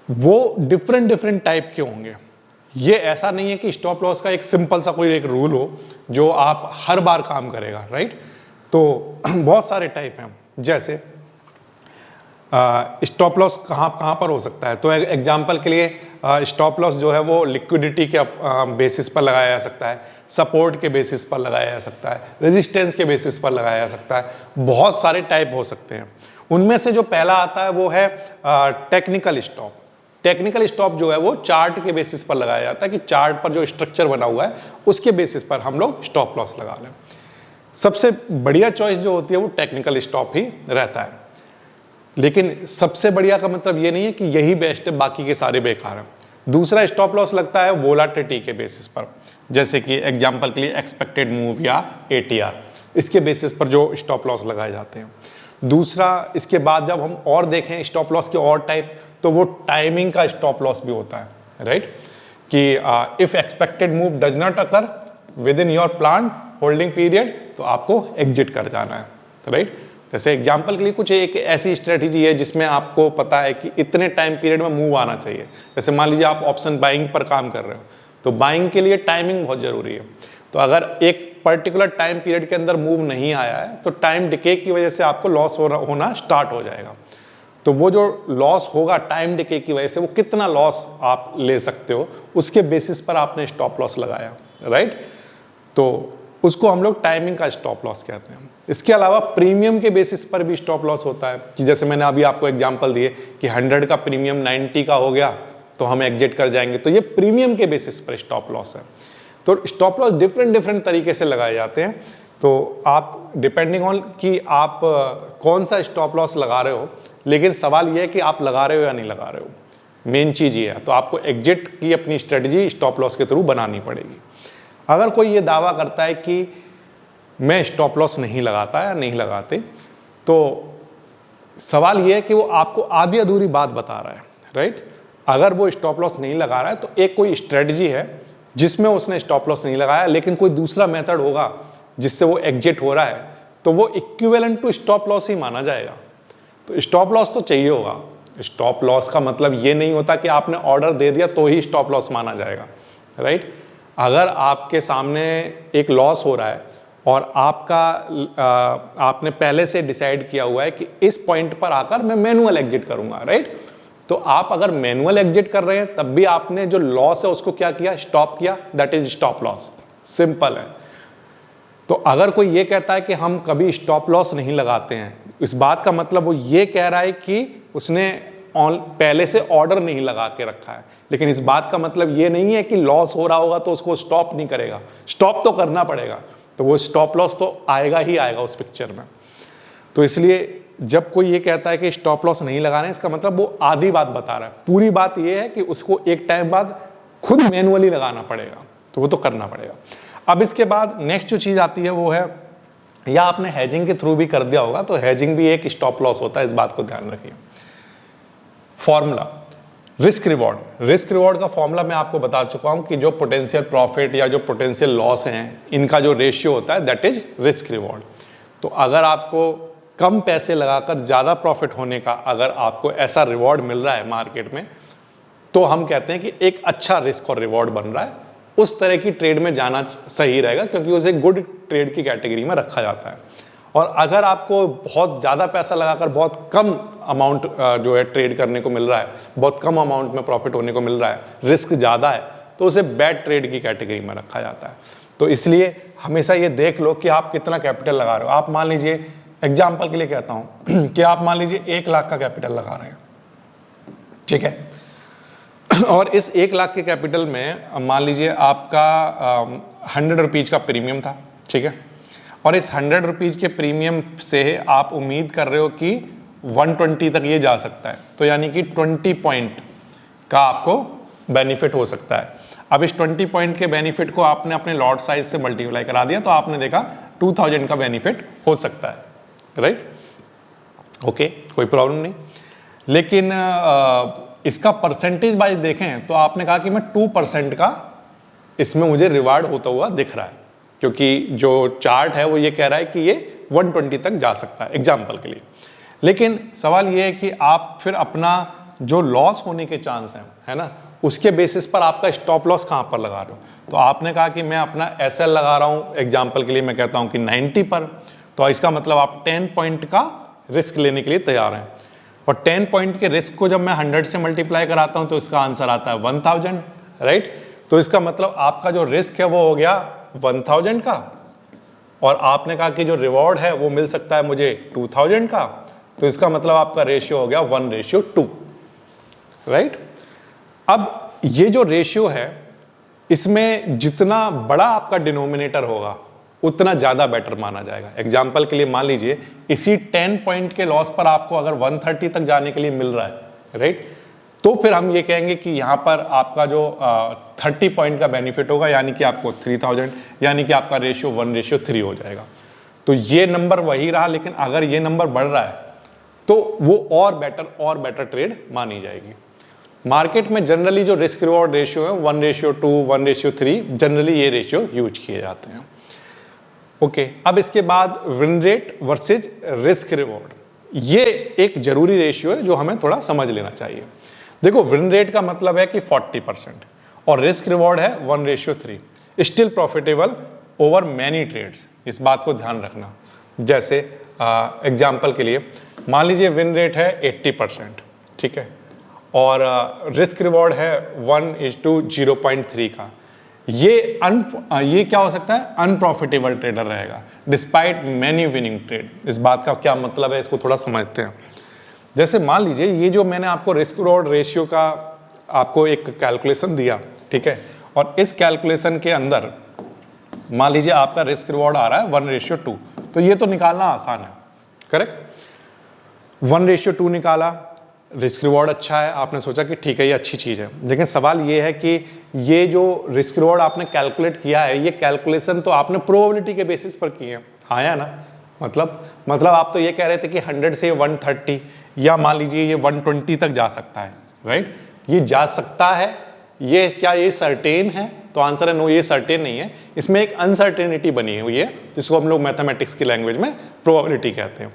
वो डिफरेंट टाइप के होंगे। ये ऐसा नहीं है कि स्टॉप लॉस का एक सिंपल सा कोई एक रूल हो जो आप हर बार काम करेगा, राइट। तो बहुत सारे टाइप हैं। जैसे स्टॉप लॉस कहाँ पर हो सकता है, तो एग्जांपल के लिए स्टॉप लॉस जो है वो लिक्विडिटी के बेसिस पर लगाया जा सकता है, सपोर्ट के बेसिस पर लगाया जा सकता है, रेजिस्टेंस के बेसिस पर लगाया जा सकता है। बहुत सारे टाइप हो सकते हैं। उनमें से जो पहला आता है वो है टेक्निकल स्टॉप। टेक्निकल स्टॉप जो है वो चार्ट के बेसिस पर लगाया जाता है कि चार्ट पर जो स्ट्रक्चर बना हुआ है उसके बेसिस पर हम लोग स्टॉप लॉस लगा लें। सबसे बढ़िया चॉइस जो होती है वो टेक्निकल स्टॉप ही रहता है। लेकिन सबसे बढ़िया का मतलब ये नहीं है कि यही बेस्ट है, बाकी के सारे बेकार हैं। दूसरा स्टॉप लॉस लगता है वोलाटिलिटी के बेसिस पर, जैसे कि एग्जांपल के लिए एक्सपेक्टेड मूव या एटीआर, इसके बेसिस पर जो स्टॉप लॉस लगाए जाते हैं। दूसरा, इसके बाद जब हम और देखें स्टॉप लॉस के और टाइप, तो वो टाइमिंग का स्टॉप लॉस भी होता है, राइट। कि if expected move does not occur with in your plan holding period, तो आपको एग्जिट कर जाना है, राइट। जैसे एग्जांपल के लिए कुछ एक ऐसी स्ट्रेटजी है जिसमें आपको पता है कि इतने टाइम पीरियड में मूव आना चाहिए। जैसे मान लीजिए आप ऑप्शन बाइंग पर काम कर रहे हो, तो बाइंग के लिए टाइमिंग बहुत जरूरी है। तो अगर एक पर्टिकुलर टाइम पीरियड के अंदर मूव नहीं आया है तो टाइम डिके की वजह से आपको लॉस होना स्टार्ट हो जाएगा। तो वो जो लॉस होगा टाइम डिके की वजह से, वो कितना लॉस आप ले सकते हो उसके बेसिस पर आपने स्टॉप लॉस लगाया, राइट। तो उसको हम लोग टाइमिंग का स्टॉप लॉस कहते हैं। इसके अलावा प्रीमियम के बेसिस पर भी स्टॉप लॉस होता है कि जैसे मैंने अभी आपको एग्जांपल दिए कि 100 का प्रीमियम 90 का हो गया तो हम एग्जिट कर जाएंगे, तो ये प्रीमियम के बेसिस पर स्टॉप लॉस है। तो स्टॉप लॉस डिफरेंट तरीके से लगाए जाते हैं। तो आप डिपेंडिंग ऑन कि आप कौन सा स्टॉप लॉस लगा रहे हो, लेकिन सवाल ये है कि आप लगा रहे हो या नहीं लगा रहे हो, मेन चीज़ ये है। तो आपको एग्जिट की अपनी स्ट्रेटजी स्टॉप लॉस के थ्रू बनानी पड़ेगी। अगर कोई ये दावा करता है कि मैं स्टॉप लॉस नहीं लगाता या नहीं लगाते, तो सवाल ये है कि वो आपको आधी अधूरी बात बता रहा है, राइट। अगर वो स्टॉप लॉस नहीं लगा रहा है तो एक कोई स्ट्रेटजी है जिसमें उसने स्टॉप लॉस नहीं लगाया, लेकिन कोई दूसरा मेथड होगा जिससे वो एग्जिट हो रहा है, तो वो इक्विवेलेंट टू स्टॉप लॉस ही माना जाएगा। तो स्टॉप लॉस तो चाहिए होगा। स्टॉप लॉस का मतलब ये नहीं होता कि आपने ऑर्डर दे दिया तो ही स्टॉप लॉस माना जाएगा, राइट। अगर आपके सामने एक लॉस हो रहा है और आपने पहले से डिसाइड किया हुआ है कि इस पॉइंट पर आकर मैं मैनुअल एग्जिट करूंगा, राइट। तो आप अगर मैनुअल एग्जिट कर रहे हैं तब भी आपने जो लॉस है उसको क्या किया, स्टॉप किया, that is stop loss. Simple है। तो अगर कोई ये कहता है कि हम कभी स्टॉप लॉस नहीं लगाते हैं, इस बात का मतलब वो ये कह रहा है कि उसने पहले से ऑर्डर नहीं लगा के रखा है, लेकिन इस बात का मतलब ये नहीं है कि लॉस हो रहा होगा तो उसको स्टॉप नहीं करेगा। स्टॉप तो करना पड़ेगा, तो वो स्टॉप लॉस तो आएगा ही आएगा उस पिक्चर में। तो इसलिए जब कोई ये कहता है कि स्टॉप लॉस नहीं लगाना है, इसका मतलब वो आधी बात बता रहा है। पूरी बात ये है कि उसको एक टाइम बाद खुद मैनुअली लगाना पड़ेगा, तो वो तो करना पड़ेगा। अब इसके बाद नेक्स्ट जो चीज़ आती है वो है, या आपने हैजिंग के थ्रू भी कर दिया होगा, तो हैजिंग भी एक स्टॉप लॉस होता है, इस बात को ध्यान रखिए। फॉर्मूला रिस्क रिवॉर्ड का फॉर्मूला मैं आपको बता चुका हूं कि जो पोटेंशियल प्रॉफिट या जो पोटेंशियल लॉस हैं, इनका जो रेशियो होता है दैट इज रिस्क रिवॉर्ड। तो अगर आपको कम पैसे लगाकर ज़्यादा प्रॉफिट होने का अगर आपको ऐसा रिवॉर्ड मिल रहा है मार्केट में, तो हम कहते हैं कि एक अच्छा रिस्क और रिवॉर्ड बन रहा है। उस तरह की ट्रेड में जाना सही रहेगा, क्योंकि उसे गुड ट्रेड की कैटेगरी में रखा जाता है। और अगर आपको बहुत ज़्यादा पैसा लगाकर बहुत कम अमाउंट जो है ट्रेड करने को मिल रहा है, बहुत कम अमाउंट में प्रॉफिट होने को मिल रहा है, रिस्क ज़्यादा है, तो उसे बैड ट्रेड की कैटेगरी में रखा जाता है। तो इसलिए हमेशा ये देख लो कि आप कितना कैपिटल लगा रहे हो। आप मान लीजिए, एग्जाम्पल के लिए कहता हूँ कि आप मान लीजिए 1 लाख का कैपिटल लगा रहे हैं, ठीक है। और इस 1 लाख के कैपिटल में मान लीजिए आपका 100 रुपीज़ का प्रीमियम था, ठीक है। और इस 100 रुपीज़ के प्रीमियम से आप उम्मीद कर रहे हो कि 120 तक ये जा सकता है, तो यानी कि 20 पॉइंट का आपको बेनिफिट हो सकता है। अब इस 20 पॉइंट के बेनिफिट को आपने अपने लॉट साइज से मल्टीप्लाई करा दिया, तो आपने देखा 2000 का बेनिफिट हो सकता है, राइट। ओके, कोई प्रॉब्लम नहीं। लेकिन इसका परसेंटेज वाइज देखें तो आपने कहा कि मैं 2% का इसमें मुझे रिवार्ड होता हुआ दिख रहा है, क्योंकि जो चार्ट है वो ये कह रहा है कि ये 120 तक जा सकता है एग्जाम्पल के लिए। लेकिन सवाल ये है कि आप फिर अपना जो लॉस होने के चांस हैं, है ना, उसके बेसिस पर आपका स्टॉप लॉस कहाँ पर लगा रहे हो। तो आपने कहा कि मैं अपना SL लगा रहा हूँ, एग्जाम्पल के लिए मैं कहता हूँ कि 90 पर, तो इसका मतलब आप 10 पॉइंट का रिस्क लेने के लिए तैयार हैं। और 10 पॉइंट के रिस्क को जब मैं 100 से मल्टीप्लाई कराता हूँ तो इसका आंसर आता है 1000, राइट। तो इसका मतलब आपका जो रिस्क है वो हो गया 1000 का, और आपने कहा कि जो रिवॉर्ड है वो मिल सकता है मुझे 2000 का, तो इसका मतलब आपका रेशियो हो गया 1:2, राइट। अब ये जो रेशियो है, इसमें जितना बड़ा आपका डिनोमिनेटर होगा उतना ज़्यादा बेटर माना जाएगा। एग्जाम्पल के लिए मान लीजिए इसी 10 पॉइंट के लॉस पर आपको अगर 130 तक जाने के लिए मिल रहा है, राइट, तो फिर हम ये कहेंगे कि यहाँ पर आपका जो 30 पॉइंट का बेनिफिट होगा, यानी कि आपको 3000, यानी कि आपका रेशियो 1:3 हो जाएगा। तो ये नंबर वही रहा, लेकिन अगर ये नंबर बढ़ रहा है तो वो और बेटर ट्रेड मानी जाएगी। मार्केट में जनरली जो रिस्क रिवॉर्ड रेशियो है 1:2, 1:3, जनरली ये रेशियो यूज किए जाते हैं। ओके, अब इसके बाद win rate versus risk reward, ये एक जरूरी रेशियो है जो हमें थोड़ा समझ लेना चाहिए। देखो, विन रेट का मतलब है कि 40% और रिस्क रिवॉर्ड है 1:3, still profitable over many trades. इस बात को ध्यान रखना। जैसे एग्जाम्पल के लिए मान लीजिए विन रेट है 80%, ठीक है, और रिस्क रिवॉर्ड है 1:0.3 का, ये क्या हो सकता है, अनप्रॉफिटेबल ट्रेडर रहेगा डिस्पाइट मैनी विनिंग ट्रेड। इस बात का क्या मतलब है, इसको थोड़ा समझते हैं। जैसे मान लीजिए ये जो मैंने आपको रिस्क रिवॉर्ड रेशियो का आपको एक कैलकुलेशन दिया, ठीक है, और इस कैलकुलेशन के अंदर मान लीजिए आपका रिस्क रिवॉर्ड आ रहा है 1:2, तो ये तो निकालना आसान है, करेक्ट। 1:2 निकाला, रिस्क रिवॉर्ड अच्छा है, आपने सोचा कि ठीक है ये अच्छी चीज़ है। लेकिन सवाल ये है कि ये जो रिस्क रिवॉर्ड आपने कैलकुलेट किया है, ये कैलकुलेशन तो आपने प्रोबेबिलिटी के बेसिस पर की है, हाँ या ना। मतलब आप तो ये कह रहे थे कि 100 से 130 या मान लीजिए ये 120 तक जा सकता है, राइट। ये जा सकता है, ये क्या ये सर्टेन है? तो आंसर है नो, ये सर्टेन नहीं है। इसमें एक अनसर्टेनिटी बनी हुई है जिसको हम लोग मैथमेटिक्स की लैंग्वेज में प्रोबेबिलिटी कहते हैं।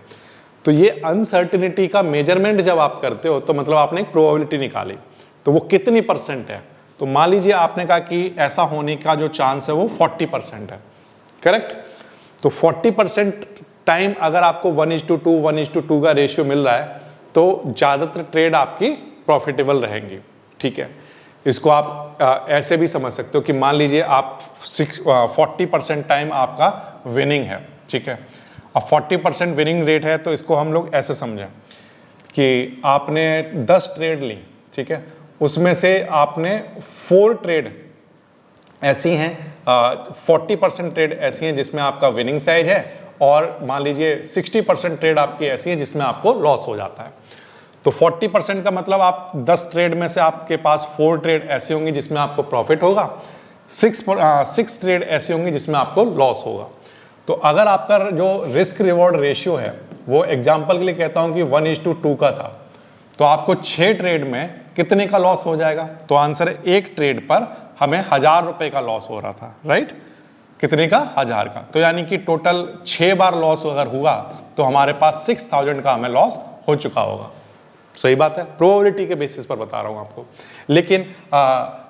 तो ये अनसर्टेनिटी का मेजरमेंट जब आप करते हो तो मतलब आपने एक प्रोबेबिलिटी निकाली, तो वो कितनी परसेंट है। तो मान लीजिए आपने कहा कि ऐसा होने का जो चांस है वो 40% है, करेक्ट। तो 40% टाइम अगर आपको 1:2, 1:2 का रेशियो मिल रहा है तो ज़्यादातर ट्रेड आपकी प्रॉफिटेबल रहेंगी, ठीक है। इसको आप ऐसे भी समझ सकते हो कि मान लीजिए आप 40% टाइम आपका विनिंग है, ठीक है। अब 40% विनिंग रेट है तो इसको हम लोग ऐसे समझें कि आपने 10 ट्रेड ली, ठीक है, उसमें से आपने 4 ट्रेड ऐसी हैं, 40% ट्रेड ऐसी हैं जिसमें आपका विनिंग साइज है, और मान लीजिए 60% ट्रेड आपकी ऐसी है जिसमें आपको लॉस हो जाता है। तो 40% का मतलब आप 10 ट्रेड में से आपके पास 4 ट्रेड ऐसी होंगी जिसमें आपको प्रॉफिट होगा, 6 ट्रेड ऐसी होंगी जिसमें आपको लॉस होगा। तो अगर आपका जो रिस्क रिवॉर्ड रेशियो है वो एग्जाम्पल के लिए कहता हूं कि 1:2 का था, तो आपको 6 ट्रेड में कितने का लॉस हो जाएगा। तो आंसर है एक ट्रेड पर हमें 1000 रुपए का लॉस हो रहा था, राइट। कितने का, 1000 का। तो यानी कि टोटल 6 बार लॉस अगर हुआ तो हमारे पास 6000 का हमें लॉस हो चुका होगा। सही बात है, प्रोबेबिलिटी के बेसिस पर बता रहा हूं आपको। लेकिन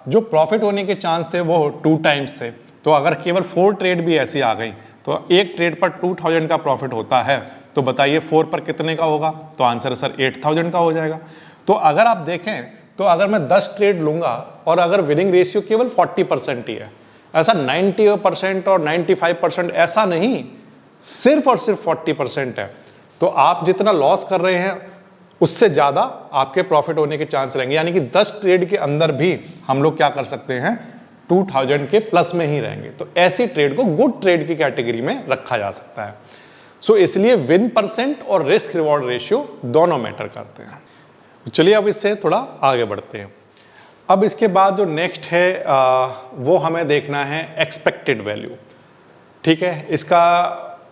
जो प्रॉफिट होने के चांस थे वो 2 टाइम्स थे। तो अगर केवल 4 ट्रेड भी ऐसी आ गई तो एक ट्रेड पर 2000 का प्रॉफिट होता है, तो बताइए 4 पर कितने का होगा। तो आंसर सर 8000 का हो जाएगा। तो अगर आप देखें तो अगर मैं 10 ट्रेड लूंगा और अगर विनिंग रेशियो केवल 40% ही है, ऐसा 90% और 95% ऐसा नहीं, सिर्फ और सिर्फ 40% है, तो आप जितना लॉस कर रहे हैं उससे ज़्यादा आपके प्रॉफिट होने के चांस रहेंगे। यानी कि 10 ट्रेड के अंदर भी हम लोग क्या कर सकते हैं, 2000 के प्लस में ही रहेंगे। तो ऐसी ट्रेड को गुड ट्रेड की कैटेगरी में रखा जा सकता है। सो इसलिए विन परसेंट और रिस्क रिवॉर्ड रेशियो दोनों मैटर करते हैं। चलिए अब इससे थोड़ा आगे बढ़ते हैं। अब इसके बाद जो नेक्स्ट है वो हमें देखना है एक्सपेक्टेड वैल्यू, ठीक है। इसका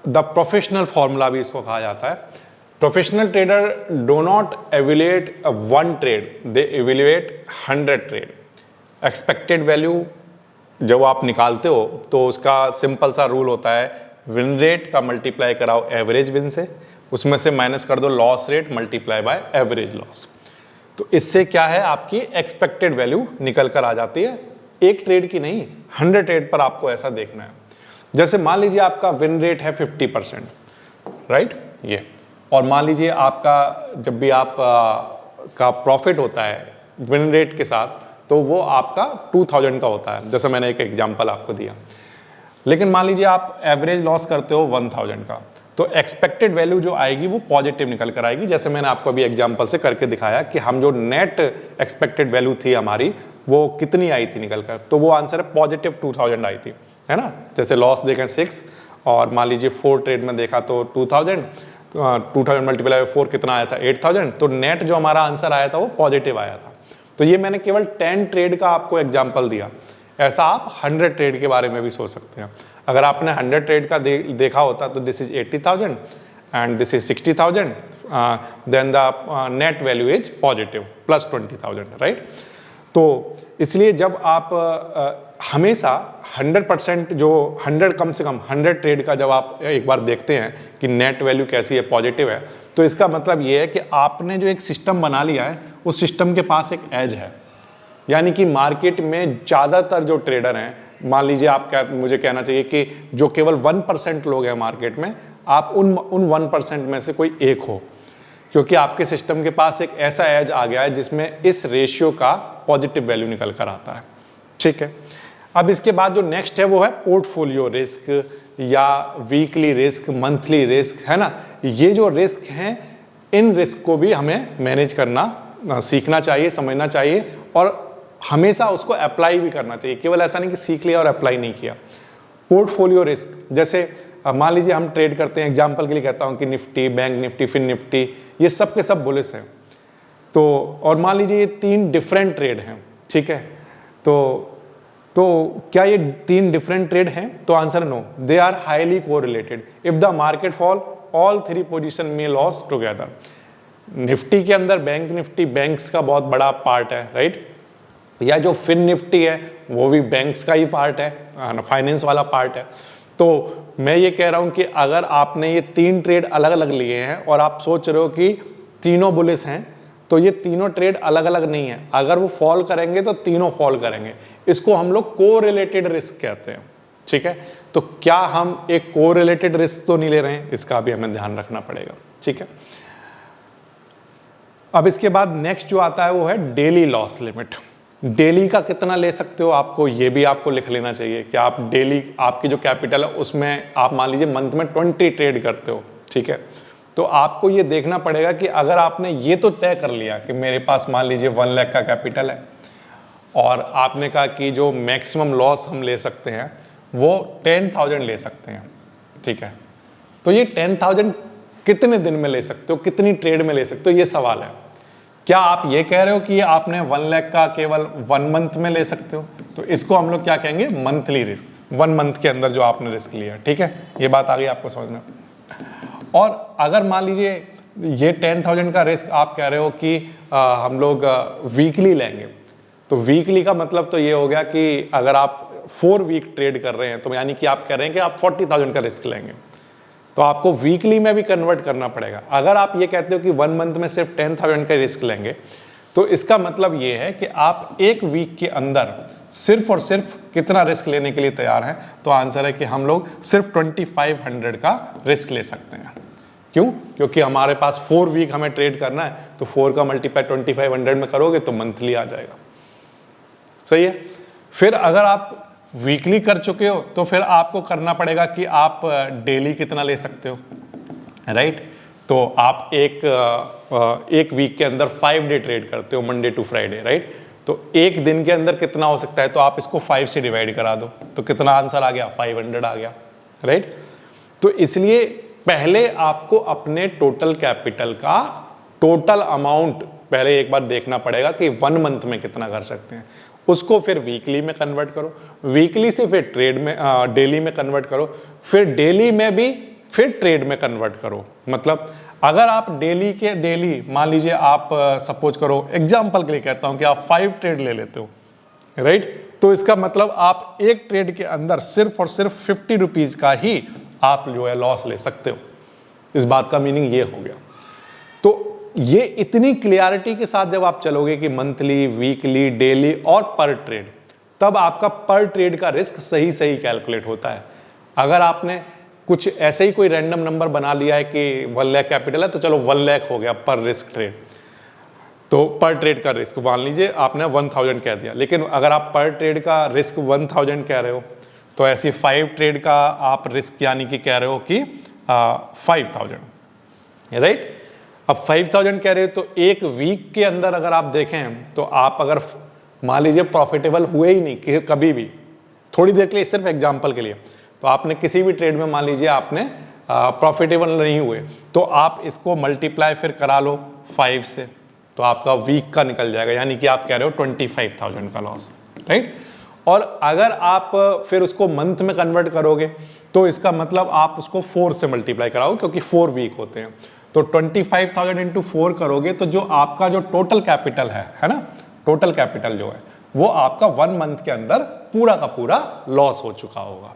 द प्रोफेशनल फॉर्मूला भी इसको कहा जाता है। Professional trader do not evaluate 1 trade, they evaluate 100 trade. Expected value जब आप निकालते हो तो उसका सिंपल सा रूल होता है, विन रेट का मल्टीप्लाई कराओ एवरेज विन से, उसमें से माइनस कर दो loss rate multiply by average loss. तो इससे क्या है, आपकी एक्सपेक्टेड वैल्यू निकल कर आ जाती है, एक ट्रेड की नहीं, 100 ट्रेड पर आपको ऐसा देखना है। जैसे मान लीजिए आपका विन रेट है 50%, राइट, ये, और मान लीजिए आपका जब भी आप का प्रॉफिट होता है विन रेट के साथ तो वो आपका 2000 का होता है, जैसे मैंने एक एग्जांपल आपको दिया। लेकिन मान लीजिए आप एवरेज लॉस करते हो 1000 का, तो एक्सपेक्टेड वैल्यू जो आएगी वो पॉजिटिव निकल कर आएगी। जैसे मैंने आपको अभी एग्जांपल से करके दिखाया कि हम जो नेट एक्सपेक्टेड वैल्यू थी हमारी वो कितनी आई थी निकल कर, तो वो आंसर है पॉजिटिव 2000 आई थी, है ना। जैसे लॉस देखें 6 और मान लीजिए 4 ट्रेड में देखा तो 2000 मल्टीप्लाई 4 कितना आया था 8000, तो नेट जो हमारा आंसर आया था वो पॉजिटिव आया था। तो ये मैंने केवल 10 ट्रेड का आपको एग्जांपल दिया, ऐसा आप 100 ट्रेड के बारे में भी सोच सकते हैं। अगर आपने 100 ट्रेड का देखा होता तो this is 80,000 and this is 60,000, then the net value is positive plus 20,000, right. तो इसलिए जब आप हमेशा 100% जो 100 कम से कम 100 ट्रेड का जब आप एक बार देखते हैं कि नेट वैल्यू कैसी है, पॉजिटिव है, तो इसका मतलब ये है कि आपने जो एक सिस्टम बना लिया है उस सिस्टम के पास एक एज है। यानी कि मार्केट में ज़्यादातर जो ट्रेडर हैं, मान लीजिए आप मुझे कहना चाहिए कि जो केवल 1% लोग हैं मार्केट में, आप उन 1% में से कोई एक हो, क्योंकि आपके सिस्टम के पास एक ऐसा एज आ गया है जिसमें इस रेशियो का पॉजिटिव वैल्यू निकल कर आता है, ठीक है। अब इसके बाद जो नेक्स्ट है वो है पोर्टफोलियो रिस्क या वीकली रिस्क, मंथली रिस्क, है ना। ये जो रिस्क हैं, इन रिस्क को भी हमें मैनेज करना सीखना चाहिए, समझना चाहिए और हमेशा उसको अप्लाई भी करना चाहिए। केवल ऐसा नहीं कि सीख लिया और अप्लाई नहीं किया। पोर्टफोलियो रिस्क, जैसे मान लीजिए हम ट्रेड करते हैं, एग्जांपल के लिए कहता हूं कि Nifty, bank Nifty, fin Nifty, ये सब के सब बुलिश हैं। तो और मान लीजिए ये 3 डिफरेंट ट्रेड हैं, ठीक है। तो क्या ये 3 डिफरेंट ट्रेड हैं? तो answer no, they are highly correlated. If the market fall all 3 position में लॉस टुगेदर। निफ्टी के अंदर बैंक निफ्टी बैंक्स का बहुत बड़ा पार्ट है, राइट, या जो फिन निफ्टी है वो भी बैंक्स का ही पार्ट है, फाइनेंस वाला पार्ट है। तो मैं ये कह रहा हूं कि अगर आपने ये 3 ट्रेड अलग अलग लिए हैं और आप सोच रहे हो कि तीनों बुलिश हैं, तो ये तीनों ट्रेड अलग अलग नहीं है। अगर वो फॉल करेंगे तो तीनों फॉल करेंगे। इसको हम लोग कोरिलेटेड रिस्क कहते हैं, ठीक है। तो क्या हम एक कोरिलेटेड रिस्क तो नहीं ले रहे हैं, इसका भी हमें ध्यान रखना पड़ेगा, ठीक है। अब इसके बाद नेक्स्ट जो आता है वो है डेली लॉस लिमिट। डेली का कितना ले सकते हो आपको, ये भी आपको लिख लेना चाहिए कि आप डेली, आपकी जो कैपिटल है उसमें आप मान लीजिए मंथ में 20 ट्रेड करते हो, ठीक है। तो आपको ये देखना पड़ेगा कि अगर आपने ये तो तय कर लिया कि मेरे पास मान लीजिए 1 लाख का कैपिटल है और आपने कहा कि जो मैक्सिमम लॉस हम ले सकते हैं वो 10,000 ले सकते हैं, ठीक है। तो ये 10,000 कितने दिन में ले सकते हो, कितनी ट्रेड में ले सकते हो, ये सवाल है। क्या आप ये कह रहे हो कि आपने 1 लाख का केवल 1 मंथ में ले सकते हो? तो इसको हम लोग क्या कहेंगे, मंथली रिस्क, 1 मंथ के अंदर जो आपने रिस्क लिया, ठीक है। ये बात आ गई आपको समझ में। और अगर मान लीजिए ये 10,000 का रिस्क आप कह रहे हो कि हम लोग वीकली लेंगे, तो वीकली का मतलब तो ये हो गया कि अगर आप 4 वीक ट्रेड कर रहे हैं तो यानी कि आप कह रहे हैं कि आप 40,000 का रिस्क लेंगे, तो आपको वीकली में भी कन्वर्ट करना पड़ेगा। अगर आप ये कहते हो कि 1 मंथ में सिर्फ 10,000 का रिस्क लेंगे, तो इसका मतलब ये है कि आप 1 वीक के अंदर सिर्फ और सिर्फ कितना रिस्क लेने के लिए तैयार हैं? तो आंसर है कि हम लोग सिर्फ 2500 का रिस्क ले सकते हैं। क्यों? क्योंकि हमारे पास 4 वीक हमें ट्रेड करना है, तो 4 का मल्टीप्लाई 2500 में करोगे तो मंथली आ जाएगा, सही है। फिर अगर आप वीकली कर चुके हो तो फिर आपको करना पड़ेगा कि आप डेली कितना ले सकते हो, राइट। तो आप एक वीक के अंदर 5 डे ट्रेड करते हो, मंडे टू फ्राइडे, राइट। तो एक दिन के अंदर कितना हो सकता है, तो आप इसको 5 से डिवाइड करा दो, तो कितना आंसर आ गया, 500 आ गया, राइट। तो इसलिए पहले आपको अपने टोटल कैपिटल का टोटल अमाउंट पहले एक बार देखना पड़ेगा कि 1 मंथ में कितना कर सकते हैं, उसको फिर वीकली में कन्वर्ट करो, वीकली से फिर ट्रेड में डेली में कन्वर्ट करो, फिर डेली में भी फिर ट्रेड में कन्वर्ट करो। मतलब अगर आप डेली के डेली मान लीजिए आप सपोज करो, एग्जांपल के लिए कहता हूं कि आप 5 ट्रेड ले लेते हो, राइट। तो इसका मतलब आप एक ट्रेड के अंदर सिर्फ और सिर्फ 50 रुपीज का ही आप जो है लॉस ले सकते हो। इस बात का मीनिंग ये हो गया। तो ये इतनी क्लियरिटी के साथ जब आप चलोगे कि मंथली, वीकली, डेली और पर ट्रेड, तब आपका पर ट्रेड का रिस्क सही सही कैलकुलेट होता है। अगर आपने कुछ ऐसे ही कोई रैंडम नंबर बना लिया है कि 1 लाख कैपिटल है तो चलो 1 लाख हो गया पर रिस्क ट्रेड, तो पर ट्रेड का रिस्क मान लीजिए आपने 1000 कह दिया, लेकिन अगर आप पर ट्रेड का रिस्क 1000 कह रहे हो तो ऐसी 5 ट्रेड का आप रिस्क यानी कि कह रहे हो कि 5000, राइट। अब 5000 कह रहे हो तो एक वीक के अंदर अगर आप देखें तो आप अगर मान लीजिए प्रॉफिटेबल हुए ही नहीं कि कभी भी, थोड़ी देर के लिए, सिर्फ एग्जांपल के लिए, तो आपने किसी भी ट्रेड में मान लीजिए आपने प्रॉफिटेबल नहीं हुए, तो आप इसको मल्टीप्लाई फिर करा लो 5 से, तो आपका वीक का निकल जाएगा, यानी कि आप कह रहे हो 25,000 का लॉस, राइट। और अगर आप फिर उसको मंथ में कन्वर्ट करोगे तो इसका मतलब आप उसको 4 से मल्टीप्लाई कराओ, क्योंकि 4 वीक होते हैं। तो 25,000 इंटू 4 करोगे तो जो आपका जो टोटल कैपिटल है ना, टोटल कैपिटल जो है वो आपका 1 मंथ के अंदर पूरा का पूरा लॉस हो चुका होगा।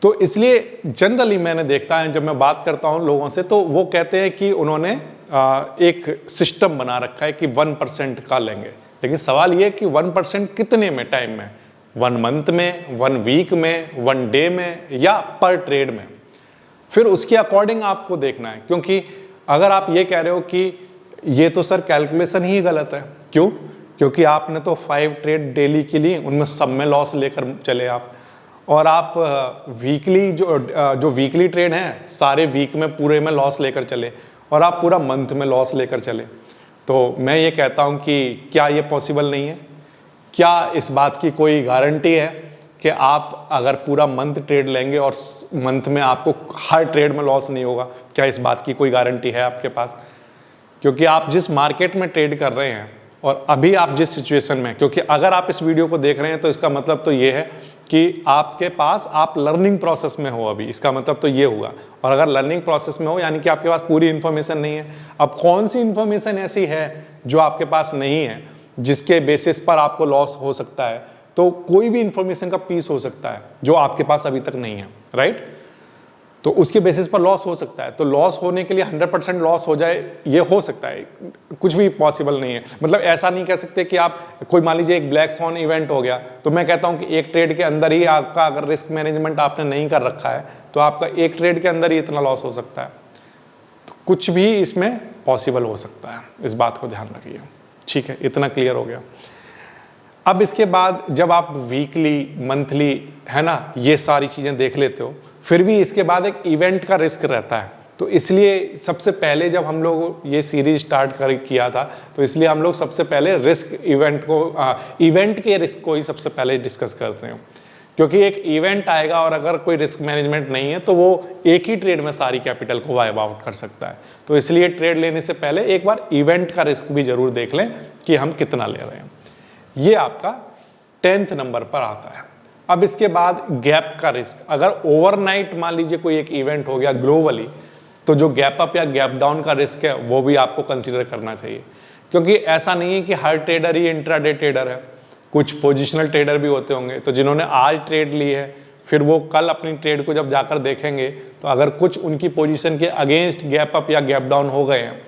तो इसलिए जनरली मैंने देखता है, जब मैं बात करता हूं लोगों से, तो वो कहते हैं कि उन्होंने एक सिस्टम बना रखा है कि 1% का लेंगे, लेकिन सवाल ये है कि 1% कितने में, टाइम में, 1 मंथ में, 1 वीक में, 1 डे में, या पर ट्रेड में। फिर उसके अकॉर्डिंग आपको देखना है, क्योंकि अगर आप ये कह रहे हो कि ये तो सर कैलकुलेशन ही गलत है, क्यों? क्योंकि आपने तो 5 ट्रेड डेली के लिए, उनमें सब में लॉस लेकर चले आप, और आप वीकली जो वीकली ट्रेड हैं सारे वीक में पूरे में लॉस लेकर चले, और आप पूरा मंथ में लॉस लेकर चले। तो मैं ये कहता हूँ कि क्या ये पॉसिबल नहीं है? क्या इस बात की कोई गारंटी है कि आप अगर पूरा मंथ ट्रेड लेंगे और मंथ में आपको हर ट्रेड में लॉस नहीं होगा? क्या इस बात की कोई गारंटी है आपके पास? क्योंकि आप जिस मार्केट में ट्रेड कर रहे हैं और अभी आप जिस सिचुएशन में, क्योंकि अगर आप इस वीडियो को देख रहे हैं तो इसका मतलब तो ये है कि आपके पास, आप लर्निंग प्रोसेस में हो अभी, इसका मतलब तो ये हुआ। और अगर लर्निंग प्रोसेस में हो यानी कि आपके पास पूरी इन्फॉर्मेशन नहीं है। अब कौन सी इन्फॉर्मेशन ऐसी है जो आपके पास नहीं है, जिसके बेसिस पर आपको लॉस हो सकता है? तो कोई भी इंफॉर्मेशन का पीस हो सकता है जो आपके पास अभी तक नहीं है, राइट। तो उसके बेसिस पर लॉस हो सकता है। तो लॉस होने के लिए 100% लॉस हो जाए, ये हो सकता है, कुछ भी पॉसिबल नहीं है। मतलब ऐसा नहीं कह सकते कि आप, कोई मान लीजिए एक ब्लैक स्वॉन इवेंट हो गया, तो मैं कहता हूं कि एक ट्रेड के अंदर ही आपका, अगर रिस्क मैनेजमेंट आपने नहीं कर रखा है, तो आपका एक ट्रेड के अंदर ही इतना लॉस हो सकता है। तो कुछ भी इसमें पॉसिबल हो सकता है, इस बात को ध्यान रखिए, ठीक है। इतना क्लियर हो गया। अब इसके बाद जब आप वीकली, मंथली, है ना, ये सारी चीजें देख लेते हो, फिर भी इसके बाद एक इवेंट का रिस्क रहता है। तो इसलिए सबसे पहले जब हम लोग ये सीरीज स्टार्ट किया था, तो इसलिए हम लोग सबसे पहले रिस्क इवेंट को, इवेंट के रिस्क को ही सबसे पहले डिस्कस करते हैं। क्योंकि एक इवेंट आएगा और अगर कोई रिस्क मैनेजमेंट नहीं है तो वो एक ही ट्रेड में सारी कैपिटल को वाइप आउट कर सकता है। तो इसलिए ट्रेड लेने से पहले एक बार इवेंट का रिस्क भी जरूर देख लें कि हम कितना ले रहे हैं। ये आपका 10th नंबर पर आता है। अब इसके बाद गैप का रिस्क, अगर ओवरनाइट मान लीजिए कोई एक इवेंट हो गया ग्लोबली, तो जो गैप अप या गैप डाउन का रिस्क है वो भी आपको कंसीडर करना चाहिए। क्योंकि ऐसा नहीं है कि हर ट्रेडर ही इंट्राडे ट्रेडर है, कुछ पोजिशनल ट्रेडर भी होते होंगे। तो जिन्होंने आज ट्रेड ली है, फिर वो कल अपनी ट्रेड को जब जाकर देखेंगे तो अगर कुछ उनकी पोजीशन के अगेंस्ट गैप अप या गैप डाउन हो गए हैं,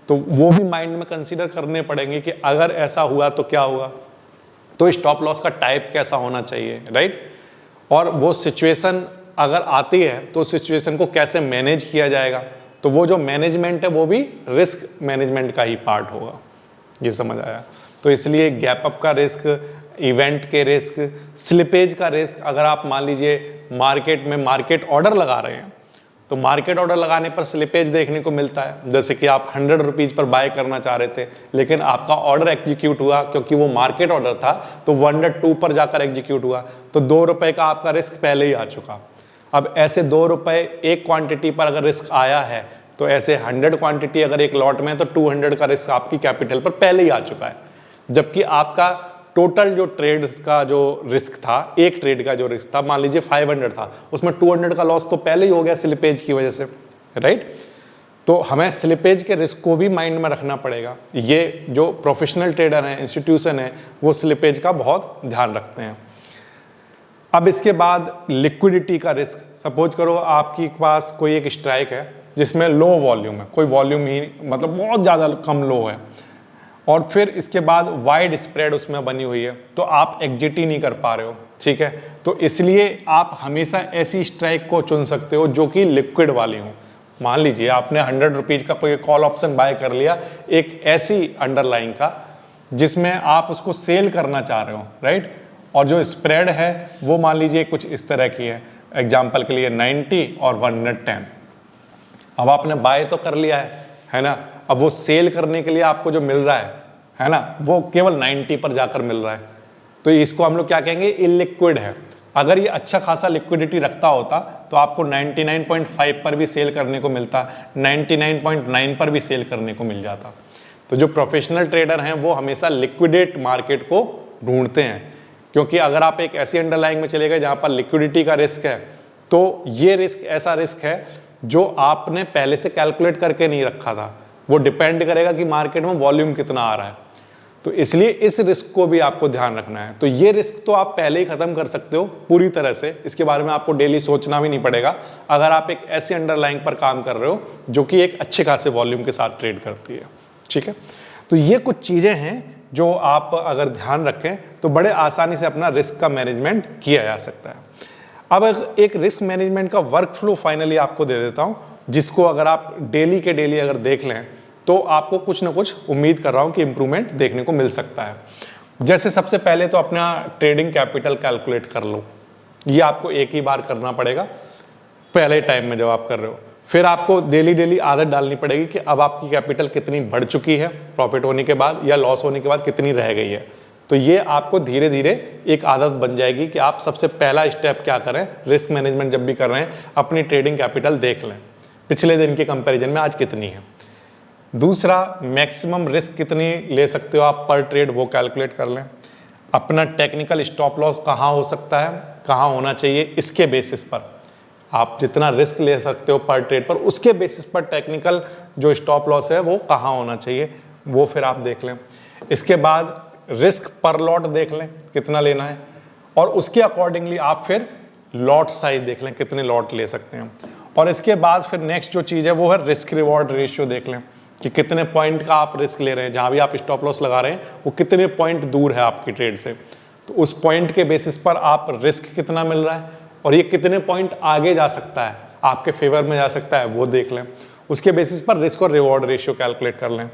तो वो भी माइंड में कंसीडर करने पड़ेंगे कि अगर ऐसा हुआ तो क्या होगा, तो स्टॉप लॉस का टाइप कैसा होना चाहिए, राइट। और वो सिचुएशन अगर आती है तो सिचुएशन को कैसे मैनेज किया जाएगा, तो वो जो मैनेजमेंट है वो भी रिस्क मैनेजमेंट का ही पार्ट होगा। ये समझ आया? तो इसलिए गैप अप का रिस्क, इवेंट के रिस्क, स्लिपेज का रिस्क, अगर आप मान लीजिए मार्केट में मार्केट ऑर्डर लगा रहे हैं, तो मार्केट ऑर्डर लगाने पर स्लिपेज देखने को मिलता है। जैसे कि आप 100 रुपीज़ पर बाय करना चाह रहे थे, लेकिन आपका ऑर्डर एग्जीक्यूट हुआ, क्योंकि वो मार्केट ऑर्डर था तो 102 पर जाकर एग्जीक्यूट हुआ, तो 2 रुपए का आपका रिस्क पहले ही आ चुका। अब ऐसे 2 रुपए एक क्वांटिटी पर अगर रिस्क आया है, तो ऐसे 100 क्वांटिटी अगर एक लॉट में है तो 200 का रिस्क आपकी कैपिटल पर पहले ही आ चुका है। जबकि आपका टोटल जो ट्रेड का जो रिस्क था, एक ट्रेड का जो रिस्क था, मान लीजिए 500 था, उसमें 200 का लॉस तो पहले ही हो गया स्लिपेज की वजह से, राइट। तो हमें स्लिपेज के रिस्क को भी माइंड में रखना पड़ेगा। ये जो प्रोफेशनल ट्रेडर हैं, इंस्टीट्यूशन है, वो स्लिपेज का बहुत ध्यान रखते हैं। अब इसके बाद लिक्विडिटी का रिस्क। सपोज करो आपके पास कोई एक स्ट्राइक है जिसमें लो वॉल्यूम है, कोई वॉल्यूम ही मतलब बहुत ज़्यादा कम लो है, और फिर इसके बाद वाइड स्प्रेड उसमें बनी हुई है, तो आप एग्जिट ही नहीं कर पा रहे हो, ठीक है। तो इसलिए आप हमेशा ऐसी स्ट्राइक को चुन सकते हो जो कि लिक्विड वाली हो। मान लीजिए आपने 100 रुपीज़ का कोई कॉल ऑप्शन बाय कर लिया एक ऐसी अंडरलाइन का जिसमें आप उसको सेल करना चाह रहे हो, राइट, और जो स्प्रेड है वो मान लीजिए कुछ इस तरह की है, एग्जाम्पल के लिए 90 और 110। अब आपने बाय तो कर लिया है ना, अब वो सेल करने के लिए आपको जो मिल रहा है ना, वो केवल 90 पर जाकर मिल रहा है, तो इसको हम लोग क्या कहेंगे, इलिक्विड है। अगर ये अच्छा खासा लिक्विडिटी रखता होता तो आपको 99.5 पर भी सेल करने को मिलता, 99.9 पर भी सेल करने को मिल जाता। तो जो प्रोफेशनल ट्रेडर हैं वो हमेशा लिक्विडेट मार्केट को ढूंढते हैं, क्योंकि अगर आप एक ऐसी अंडरलाइन में चले गए जहाँ पर लिक्विडिटी का रिस्क है, तो ये रिस्क ऐसा रिस्क है जो आपने पहले से कैलकुलेट करके नहीं रखा था। वो डिपेंड करेगा कि मार्केट में वॉल्यूम कितना आ रहा है, तो इसलिए इस रिस्क को भी आपको ध्यान रखना है। तो ये रिस्क तो आप पहले ही खत्म कर सकते हो पूरी तरह से, इसके बारे में आपको डेली सोचना भी नहीं पड़ेगा अगर आप एक ऐसी अंडरलाइन पर काम कर रहे हो जो कि एक अच्छे खासे वॉल्यूम के साथ ट्रेड करती है, ठीक है। तो ये कुछ चीज़ें हैं जो आप अगर ध्यान रखें तो बड़े आसानी से अपना रिस्क का मैनेजमेंट किया जा सकता है। अब एक रिस्क मैनेजमेंट का वर्क फ्लो फाइनली आपको दे देता हूँ, जिसको अगर आप डेली के डेली अगर देख लें तो आपको कुछ ना कुछ उम्मीद कर रहा हूँ कि इम्प्रूवमेंट देखने को मिल सकता है। जैसे सबसे पहले तो अपना ट्रेडिंग कैपिटल कैलकुलेट कर लो, ये आपको एक ही बार करना पड़ेगा पहले टाइम में जब आप कर रहे हो। फिर आपको डेली आदत डालनी पड़ेगी कि अब आपकी कैपिटल कितनी बढ़ चुकी है प्रॉफिट होने के बाद, या लॉस होने के बाद कितनी रह गई है। तो ये आपको धीरे धीरे एक आदत बन जाएगी कि आप सबसे पहला स्टेप क्या करें, रिस्क मैनेजमेंट जब भी कर रहे हैं अपनी ट्रेडिंग कैपिटल देख लें पिछले दिन के कंपैरिजन में आज कितनी है। दूसरा, मैक्सिमम रिस्क कितनी ले सकते हो आप पर ट्रेड, वो कैलकुलेट कर लें। अपना टेक्निकल स्टॉप लॉस कहाँ हो सकता है, कहाँ होना चाहिए, इसके बेसिस पर आप जितना रिस्क ले सकते हो पर ट्रेड पर, उसके बेसिस पर टेक्निकल जो स्टॉप लॉस है वो कहाँ होना चाहिए, वो फिर आप देख लें। इसके बाद रिस्क पर लॉट देख लें कितना लेना है, और उसके अकॉर्डिंगली आप फिर लॉट साइज देख लें कितने लॉट ले सकते हैं। और इसके बाद फिर नेक्स्ट जो चीज़ है वो है रिस्क रिवॉर्ड रेशियो देख लें कि कितने पॉइंट का आप रिस्क ले रहे हैं, जहाँ भी आप स्टॉप लॉस लगा रहे हैं वो कितने पॉइंट दूर है आपकी ट्रेड से, तो उस पॉइंट के बेसिस पर आप रिस्क कितना मिल रहा है और ये कितने पॉइंट आगे जा सकता है, आपके फेवर में जा सकता है, वो देख लें। उसके बेसिस पर रिस्क और रिवॉर्ड रेशियो कैलकुलेट कर लें।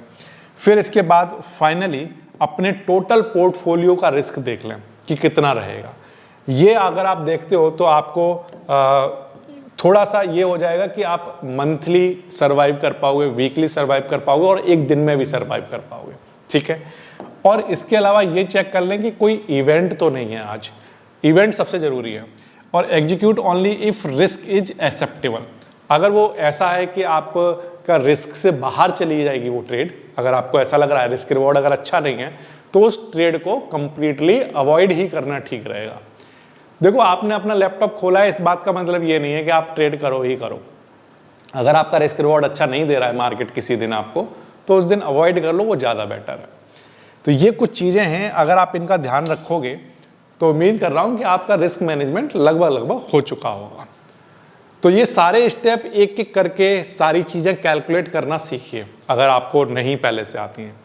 फिर इसके बाद फाइनली अपने टोटल पोर्टफोलियो का रिस्क देख लें कि कितना रहेगा। ये अगर आप देखते हो तो आपको थोड़ा सा ये हो जाएगा कि आप मंथली सर्वाइव कर पाओगे, वीकली सर्वाइव कर पाओगे और एक दिन में भी सर्वाइव कर पाओगे, ठीक है। और इसके अलावा ये चेक कर लें कि कोई इवेंट तो नहीं है आज, इवेंट सबसे ज़रूरी है। और execute only if risk is acceptable, अगर वो ऐसा है कि आपका रिस्क से बाहर चली जाएगी वो ट्रेड, अगर आपको ऐसा लग रहा है रिस्क रिवॉर्ड अगर अच्छा नहीं है, तो उस ट्रेड को कंप्लीटली अवॉइड ही करना ठीक रहेगा। देखो, आपने अपना लैपटॉप खोला है, इस बात का मतलब ये नहीं है कि आप ट्रेड करो ही करो। अगर आपका रिस्क रिवॉर्ड अच्छा नहीं दे रहा है मार्केट किसी दिन आपको, तो उस दिन अवॉइड कर लो, वो ज़्यादा बेटर है। तो ये कुछ चीज़ें हैं, अगर आप इनका ध्यान रखोगे तो उम्मीद कर रहा हूँ कि आपका रिस्क मैनेजमेंट लगभग हो चुका होगा। तो ये सारे स्टेप एक एक करके सारी चीज़ें कैलकुलेट करना सीखिए। अगर आपको नहीं पहले से आती हैं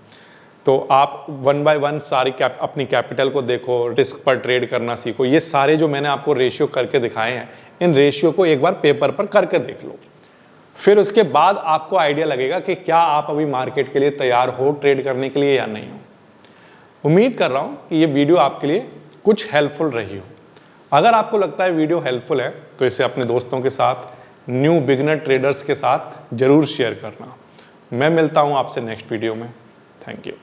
तो आप 1 बाय 1 सारी अपनी कैपिटल को देखो, रिस्क पर ट्रेड करना सीखो। ये सारे जो मैंने आपको रेशियो करके दिखाए हैं, इन रेशियो को एक बार पेपर पर करके देख लो। फिर उसके बाद आपको आइडिया लगेगा कि क्या आप अभी मार्केट के लिए तैयार हो ट्रेड करने के लिए या नहीं हो। उम्मीद कर रहा हूँ कि ये वीडियो आपके लिए कुछ हेल्पफुल रही हो। अगर आपको लगता है वीडियो हेल्पफुल है तो इसे अपने दोस्तों के साथ, न्यू बिगिनर ट्रेडर्स के साथ ज़रूर शेयर करना। मैं मिलता हूँ आपसे नेक्स्ट वीडियो में। Thank you.